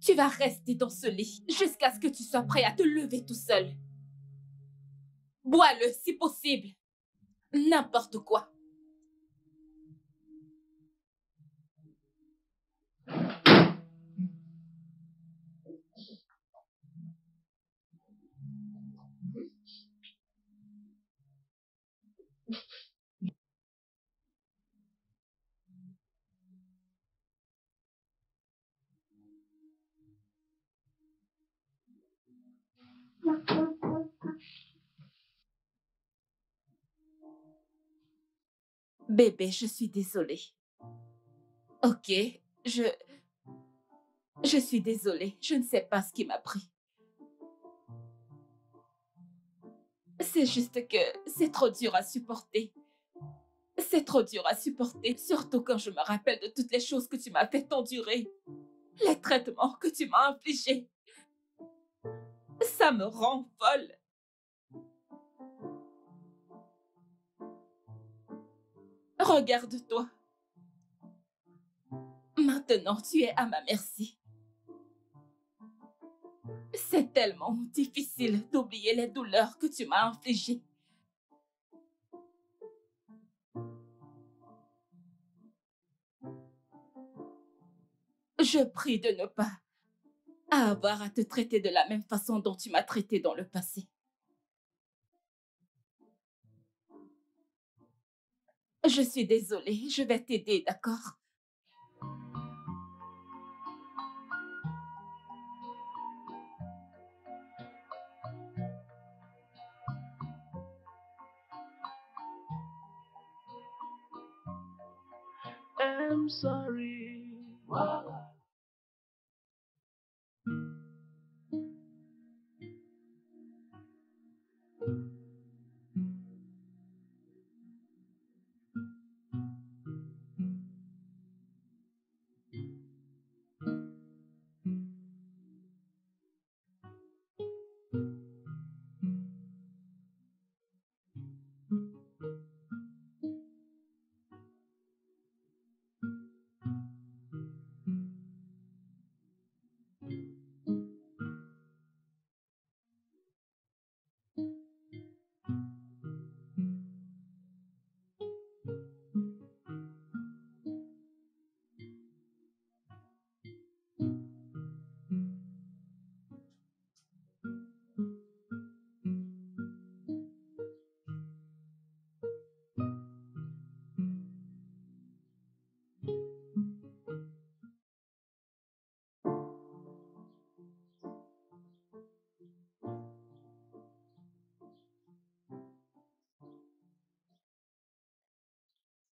Tu vas rester dans ce lit jusqu'à ce que tu sois prêt à te lever tout seul. Bois-le si possible. N'importe quoi. Bébé, je suis désolée. Ok, je suis désolée. Je ne sais pas ce qui m'a pris. C'est juste que c'est trop dur à supporter. C'est trop dur à supporter, surtout quand je me rappelle de toutes les choses que tu m'as fait endurer. Les traitements que tu m'as infligés. Ça me rend folle. Regarde-toi. Maintenant, tu es à ma merci. C'est tellement difficile d'oublier les douleurs que tu m'as infligées. Je prie de ne pas avoir à te traiter de la même façon dont tu m'as traité dans le passé. Je suis désolée, je vais t'aider, d'accord? I'm sorry.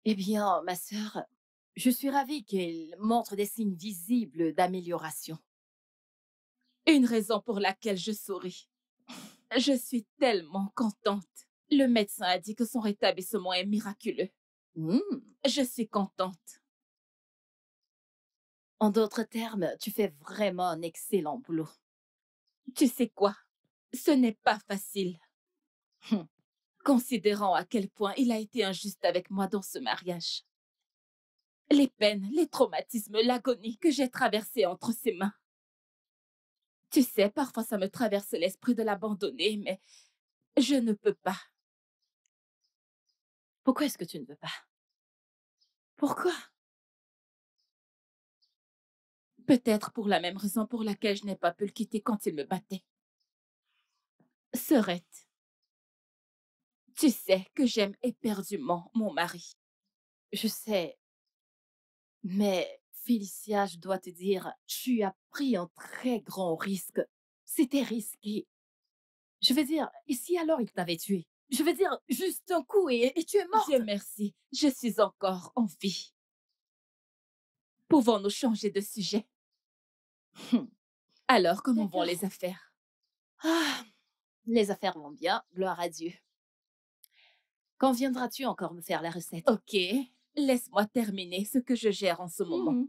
Eh bien, ma sœur, je suis ravie qu'elle montre des signes visibles d'amélioration. Une raison pour laquelle je souris. Je suis tellement contente. Le médecin a dit que son rétablissement est miraculeux. Je suis contente. En d'autres termes, tu fais vraiment un excellent boulot. Tu sais quoi? Ce n'est pas facile Considérant à quel point il a été injuste avec moi dans ce mariage. Les peines, les traumatismes, l'agonie que j'ai traversée entre ses mains. Tu sais, parfois ça me traverse l'esprit de l'abandonner, mais je ne peux pas. Pourquoi est-ce que tu ne veux pas? Pourquoi? Peut-être pour la même raison pour laquelle je n'ai pas pu le quitter quand il me battait. Serette, tu sais que j'aime éperdument mon mari. Je sais, mais Félicia, je dois te dire, tu as pris un très grand risque. C'était risqué. Je veux dire, et si alors il t'avait tué? Je veux dire, juste un coup et tu es morte. Dieu merci, je suis encore en vie. Pouvons-nous changer de sujet? Alors, comment vont les affaires? Ah, les affaires vont bien, gloire à Dieu. Quand viendras-tu encore me faire la recette? Ok, laisse-moi terminer ce que je gère en ce moment.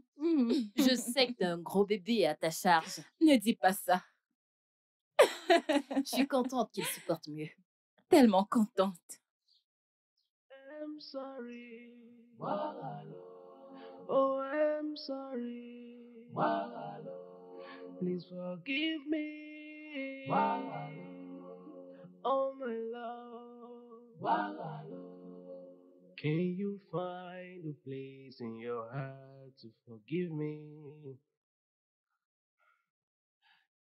Je sais que t'as un gros bébé à ta charge. Ne dis pas ça. Je suis contente qu'il se porte mieux. Tellement contente. I'm sorry. Oh, I'm sorry. Please forgive me. Oh, my love. Can you find a place in your heart to forgive me?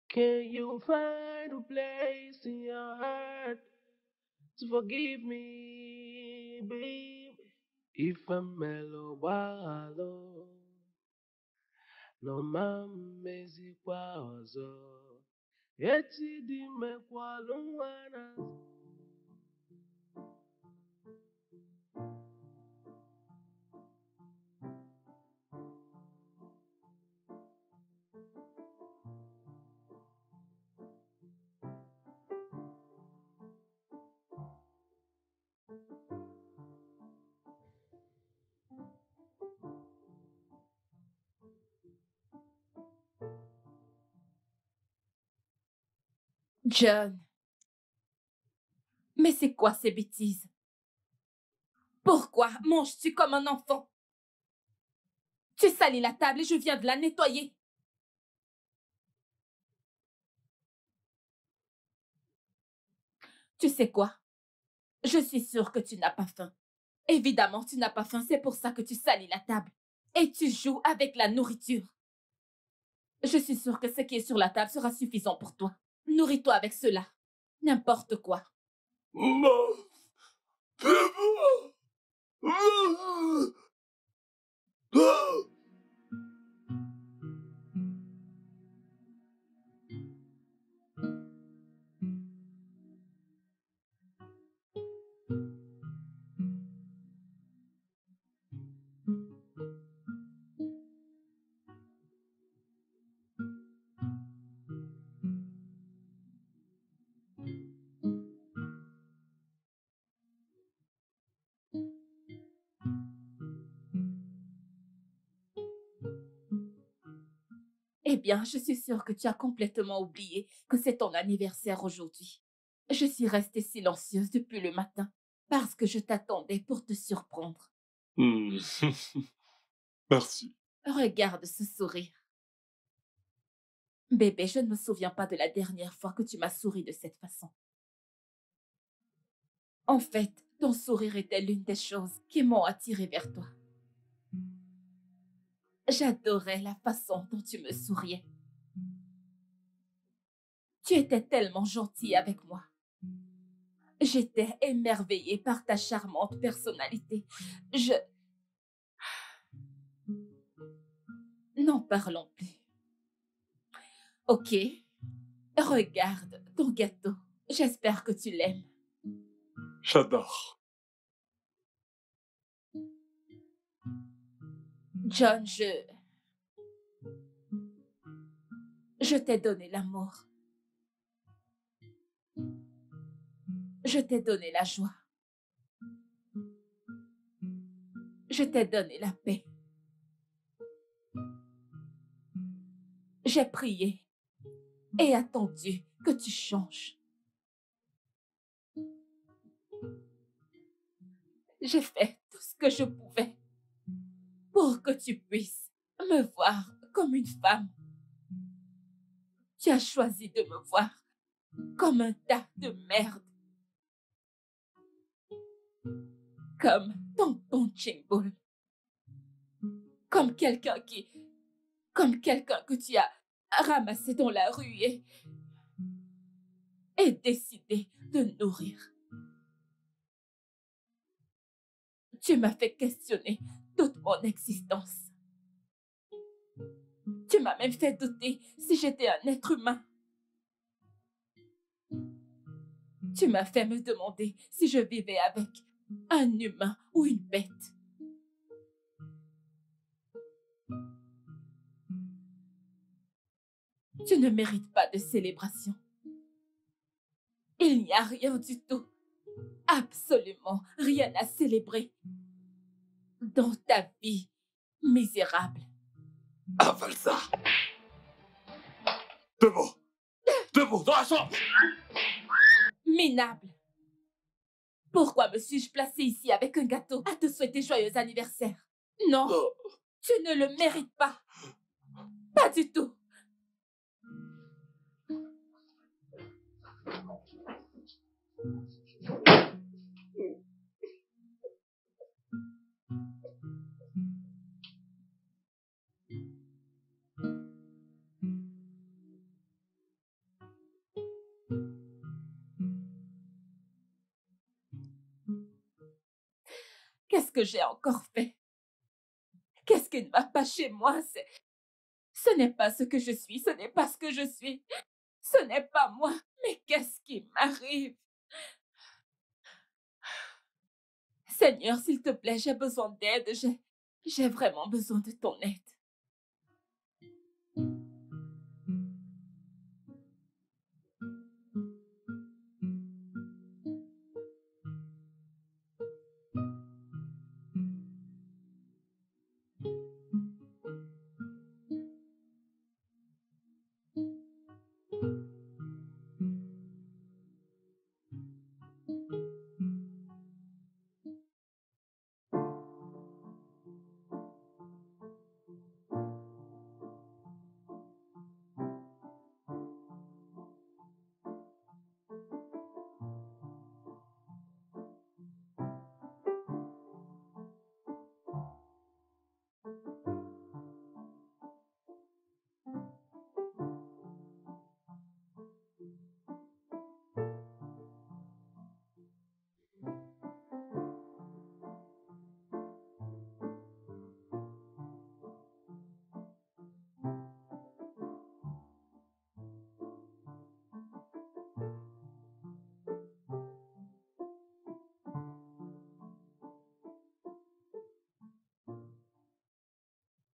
Can you find a place in your heart to forgive me, babe? If I'm mellow, wallow, no mama zikwa ozo. Eti di mekwa lungwana. John, mais c'est quoi ces bêtises? Pourquoi manges-tu comme un enfant? Tu salis la table et je viens de la nettoyer. Tu sais quoi? Je suis sûre que tu n'as pas faim. Évidemment, tu n'as pas faim, c'est pour ça que tu salis la table. Et tu joues avec la nourriture. Je suis sûre que ce qui est sur la table sera suffisant pour toi. Nourris-toi avec cela. N'importe quoi. Eh bien, je suis sûre que tu as complètement oublié que c'est ton anniversaire aujourd'hui. Je suis restée silencieuse depuis le matin parce que je t'attendais pour te surprendre. Merci. Regarde ce sourire. Bébé, je ne me souviens pas de la dernière fois que tu m'as souri de cette façon. En fait, ton sourire était l'une des choses qui m'ont attirée vers toi. J'adorais la façon dont tu me souriais. Tu étais tellement gentil avec moi. J'étais émerveillée par ta charmante personnalité. N'en parlons plus. Ok, regarde ton gâteau. J'espère que tu l'aimes. J'adore. John, je t'ai donné l'amour. Je t'ai donné la joie. Je t'ai donné la paix. J'ai prié et attendu que tu changes. J'ai fait tout ce que je pouvais pour que tu puisses me voir comme une femme. Tu as choisi de me voir comme un tas de merde. Comme ton punching ball. Comme quelqu'un que tu as ramassé dans la rue et décidé de nourrir. Tu m'as fait questionner toute mon existence. Tu m'as même fait douter si j'étais un être humain. Tu m'as fait me demander si je vivais avec un humain ou une bête. Tu ne mérites pas de célébration. Il n'y a rien du tout, absolument rien à célébrer dans ta vie misérable. Avale ça. Debout. Debout, dans la chambre. Minable. Pourquoi me suis-je placée ici avec un gâteau à te souhaiter joyeux anniversaire? Non, tu ne le mérites pas. Pas du tout. Qu'est-ce que j'ai encore fait? Qu'est-ce qui ne va pas chez moi? Ce n'est pas ce que je suis, ce n'est pas ce que je suis. Ce n'est pas moi. Mais qu'est-ce qui m'arrive? Seigneur, s'il te plaît, j'ai besoin d'aide. J'ai vraiment besoin de ton aide.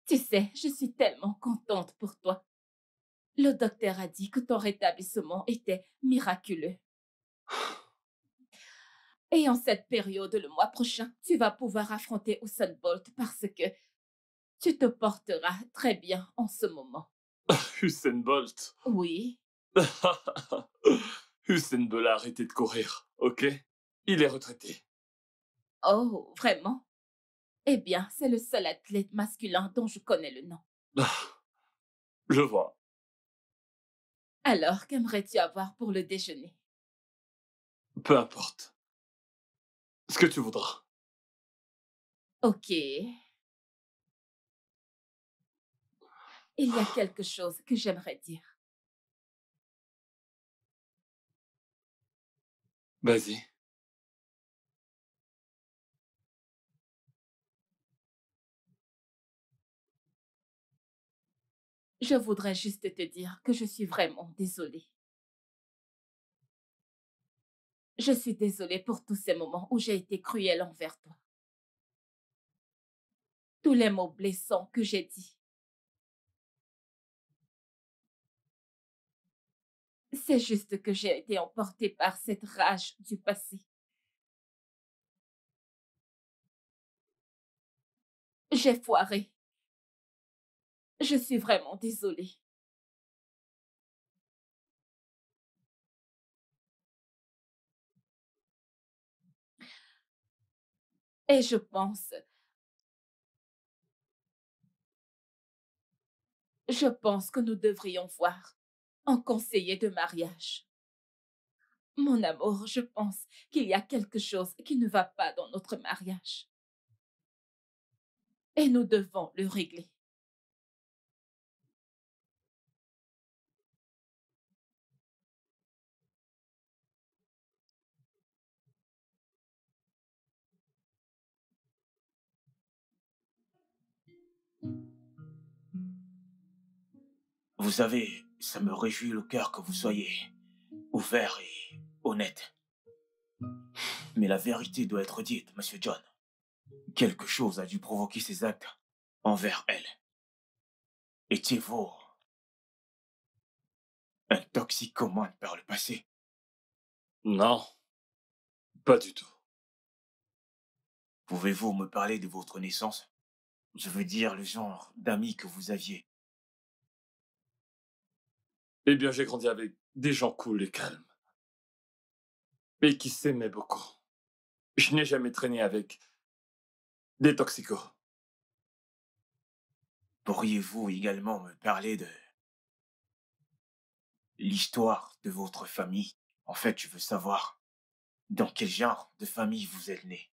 Tu sais, je suis tellement contente pour toi. Le docteur a dit que ton rétablissement était miraculeux. Et en cette période, le mois prochain, tu vas pouvoir affronter Usain Bolt parce que tu te porteras très bien en ce moment. Usain Bolt. Oui. Usain Bolt a arrêté de courir, ok? Il est retraité. Oh, vraiment? Eh bien, c'est le seul athlète masculin dont je connais le nom. Je vois. Alors, qu'aimerais-tu avoir pour le déjeuner? Peu importe. Ce que tu voudras. Ok. Il y a quelque chose que j'aimerais dire. Vas-y. Je voudrais juste te dire que je suis vraiment désolée. Je suis désolée pour tous ces moments où j'ai été cruelle envers toi. Tous les mots blessants que j'ai dit. C'est juste que j'ai été emportée par cette rage du passé. J'ai foiré. Je suis vraiment désolée. Et je pense que nous devrions voir un conseiller de mariage. Mon amour, je pense qu'il y a quelque chose qui ne va pas dans notre mariage. Et nous devons le régler. Vous savez, ça me réjouit le cœur que vous soyez ouvert et honnête. Mais la vérité doit être dite, Monsieur John. Quelque chose a dû provoquer ces actes envers elle. Étiez-vous un toxicomane par le passé? Non, pas du tout. Pouvez-vous me parler de votre naissance? Je veux dire le genre d'amis que vous aviez. Eh bien, j'ai grandi avec des gens cool et calmes. Et qui s'aimaient beaucoup. Je n'ai jamais traîné avec des toxicos. Pourriez-vous également me parler de l'histoire de votre famille? En fait, je veux savoir dans quel genre de famille vous êtes né.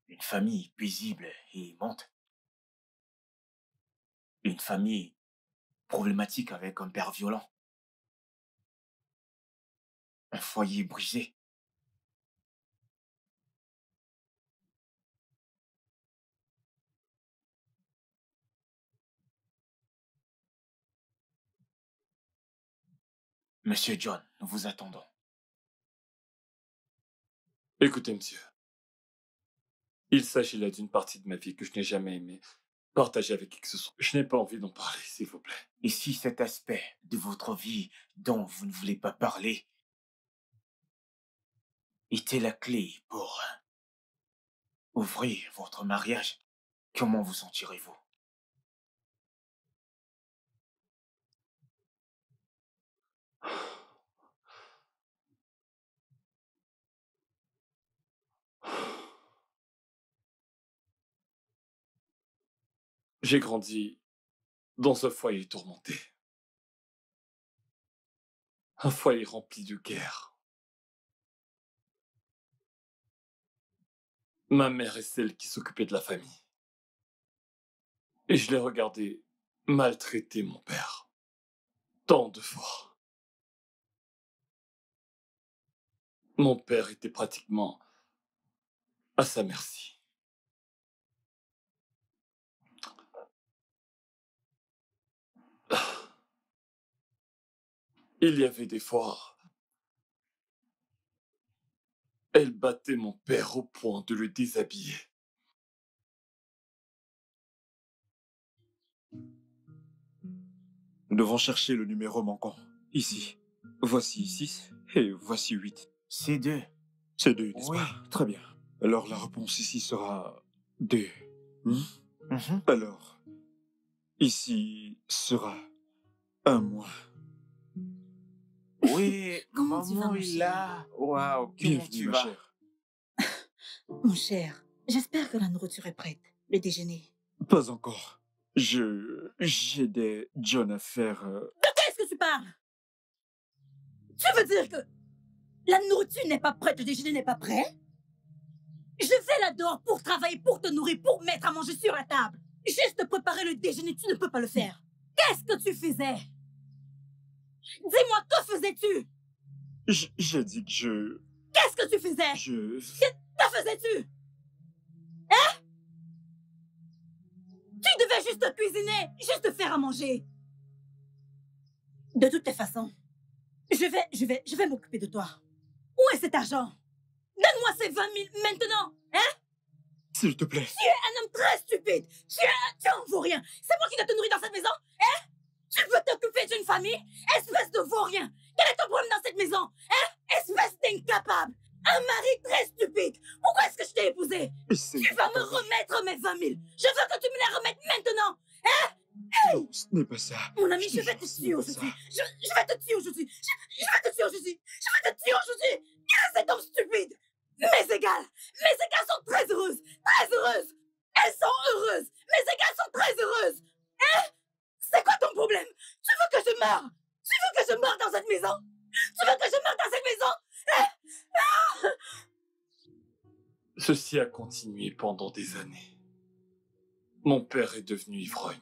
Une famille paisible et aimante? Une famille problématique avec un père violent? Un foyer brisé? Monsieur John, nous vous attendons. Écoutez, monsieur. Il s'agit là d'une partie de ma vie que je n'ai jamais aimé partager avec qui que ce soit. Je n'ai pas envie d'en parler, s'il vous plaît. Et si cet aspect de votre vie dont vous ne voulez pas parler était la clé pour ouvrir votre mariage, comment vous sentirez-vous? J'ai grandi dans un foyer tourmenté. Un foyer rempli de guerre. Ma mère est celle qui s'occupait de la famille. Et je l'ai regardé maltraiter mon père. Tant de fois. Mon père était pratiquement à sa merci. Il y avait des fois, elle battait mon père au point de le déshabiller. Nous devons chercher le numéro manquant. Ici. Voici 6 et voici 8. C'est deux. C'est 2, n'est-ce Oui. pas? Très bien. Alors la réponse ici sera 2. Alors, ici sera 1 mois. Oui, Comment tu vas, maman mon est cher? là. Waouh, comment Bienvenue, tu ma vas? chère. Mon cher, j'espère que la nourriture est prête. Le déjeuner. Pas encore. J'ai des John à faire. Qu'est-ce que tu parles? Tu veux dire que la nourriture n'est pas prête, le déjeuner n'est pas prêt? Je vais là dehors pour travailler, pour te nourrir, pour mettre à manger sur la table. Juste préparer le déjeuner, tu ne peux pas le faire. Qu'est-ce que tu faisais? Dis-moi, que faisais-tu? J'ai dit que Qu'est-ce que tu faisais? Que faisais-tu? Hein? Tu devais juste cuisiner, juste faire à manger. De toutes les façons, je vais m'occuper de toi. Où est cet argent? Donne-moi ces 20 000 maintenant, hein? S'il te plaît. Tu es un homme très stupide. Tu en vaux rien. C'est moi qui dois te nourrir dans cette maison, hein? Tu veux t'occuper d'une famille? Espèce de vaurien. Quel est ton problème dans cette maison, hein? Espèce d'incapable. Un mari très stupide. Pourquoi est-ce que je t'ai épousé? Tu vas me remettre mes 20 000. Je veux que tu me les remettes maintenant, hein? Non, ce n'est pas ça. Mon ami, je vais te tuer aujourd'hui. Je vais te tuer aujourd'hui. Je vais te tuer aujourd'hui. Je vais te tuer aujourd'hui. Quel est cet homme stupide? Mes égales sont très heureuses. Très heureuses. Elles sont heureuses. Mes égales sont très heureuses. Hein? C'est quoi ton problème? Tu veux que je meure? Tu veux que je meure dans cette maison? Tu veux que je meure dans cette maison? Hein? Ceci a continué pendant des années. Mon père est devenu ivrogne.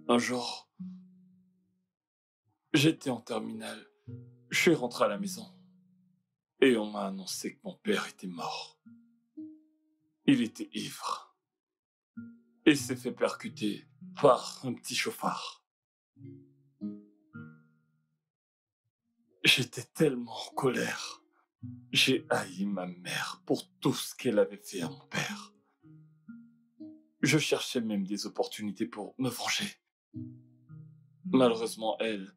Un jour, j'étais en terminale. Je suis rentré à la maison et on m'a annoncé que mon père était mort. Il était ivre et s'est fait percuter par un petit chauffard. J'étais tellement en colère. J'ai haï ma mère pour tout ce qu'elle avait fait à mon père. Je cherchais même des opportunités pour me venger. Malheureusement, elle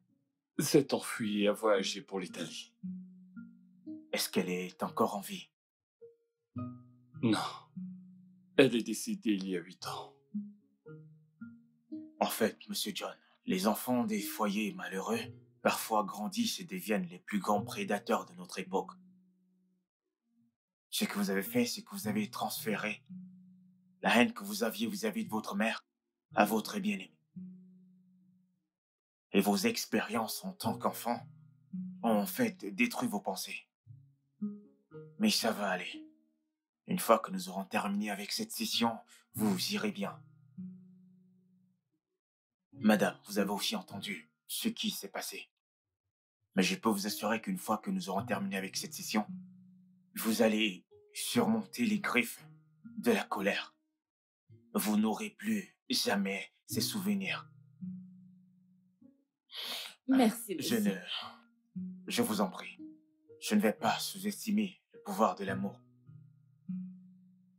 s'est enfuie et a voyagé pour l'Italie. Est-ce qu'elle est encore en vie? Non. Elle est décédée il y a 8 ans. En fait, Monsieur John, les enfants des foyers malheureux parfois grandissent et deviennent les plus grands prédateurs de notre époque. Ce que vous avez fait, c'est que vous avez transféré la haine que vous aviez vis-à-vis de votre mère à votre bien-aimé. Et vos expériences en tant qu'enfant ont en fait détruit vos pensées. Mais ça va aller. Une fois que nous aurons terminé avec cette session, vous irez bien. Madame, vous avez aussi entendu ce qui s'est passé. Mais je peux vous assurer qu'une fois que nous aurons terminé avec cette session, vous allez surmonter les griffes de la colère. Vous n'aurez plus jamais ces souvenirs. Merci, Je monsieur. Je vous en prie. Je ne vais pas sous-estimer le pouvoir de l'amour.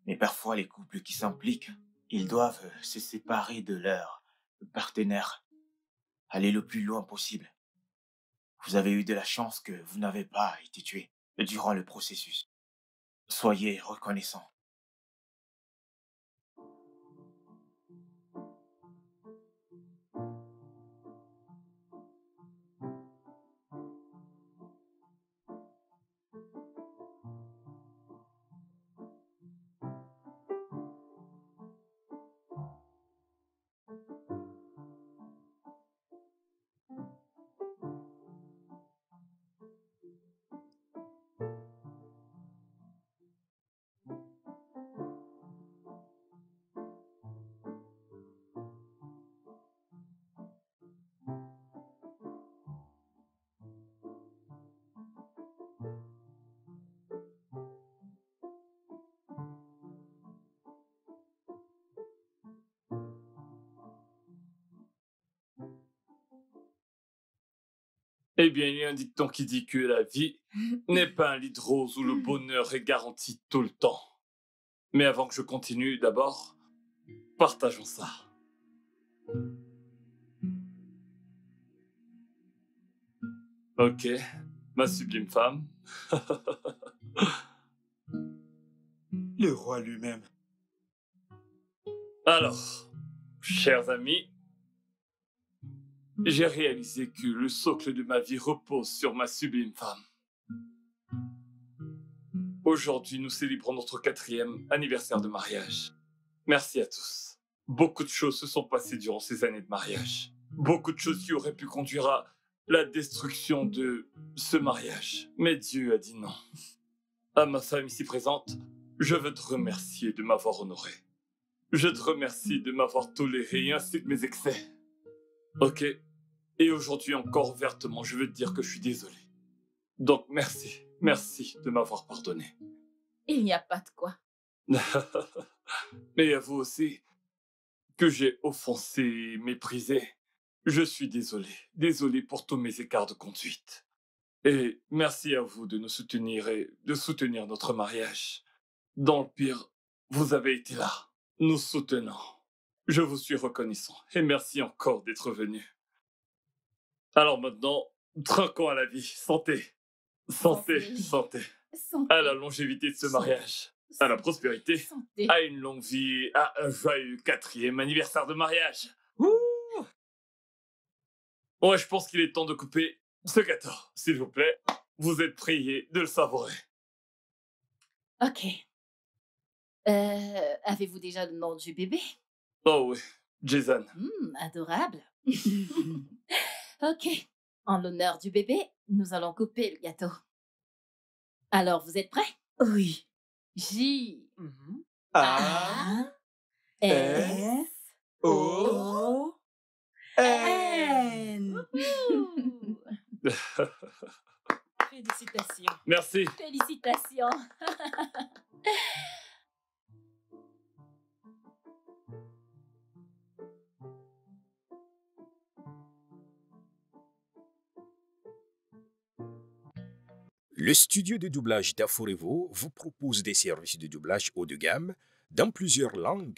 Mais parfois, les couples qui s'impliquent, ils doivent se séparer de leur partenaire, aller le plus loin possible. Vous avez eu de la chance que vous n'avez pas été tué durant le processus. Soyez reconnaissants. Eh bien, il y a un dicton qui dit que la vie n'est pas un lit de rose où le bonheur est garanti tout le temps. Mais avant que je continue, d'abord, partageons ça. Ok, ma sublime femme. Le roi lui-même. Alors, chers amis, j'ai réalisé que le socle de ma vie repose sur ma sublime femme. Aujourd'hui, nous célébrons notre 4e anniversaire de mariage. Merci à tous. Beaucoup de choses se sont passées durant ces années de mariage. Beaucoup de choses qui auraient pu conduire à la destruction de ce mariage. Mais Dieu a dit non. À ma femme ici présente, je veux te remercier de m'avoir honoré. Je te remercie de m'avoir toléré ainsi que mes excès. Ok? Et aujourd'hui encore ouvertement, je veux te dire que je suis désolé. Donc merci de m'avoir pardonné. Il n'y a pas de quoi. Mais avoue aussi que j'ai offensé, méprisé. Je suis désolé pour tous mes écarts de conduite. Et merci à vous de nous soutenir et de soutenir notre mariage. Dans le pire, vous avez été là, nous soutenant. Je vous suis reconnaissant et merci encore d'être venu. Alors maintenant, trinquons à la vie. Santé. Santé. Santé. À la longévité de ce mariage. À la prospérité. Santé. À une longue vie. À un joyeux 4e anniversaire de mariage. Ouais, je pense qu'il est temps de couper ce gâteau. S'il vous plaît, vous êtes priés de le savourer. Ok. Avez-vous déjà le nom du bébé? Oh oui, Jason. Adorable. Ok. En l'honneur du bébé, nous allons couper le gâteau. Alors, vous êtes prêts? Oui. J. A, S. O, N. Ouh. Félicitations. Merci. Félicitations. Le studio de doublage d'Aforevo vous propose des services de doublage haut de gamme dans plusieurs langues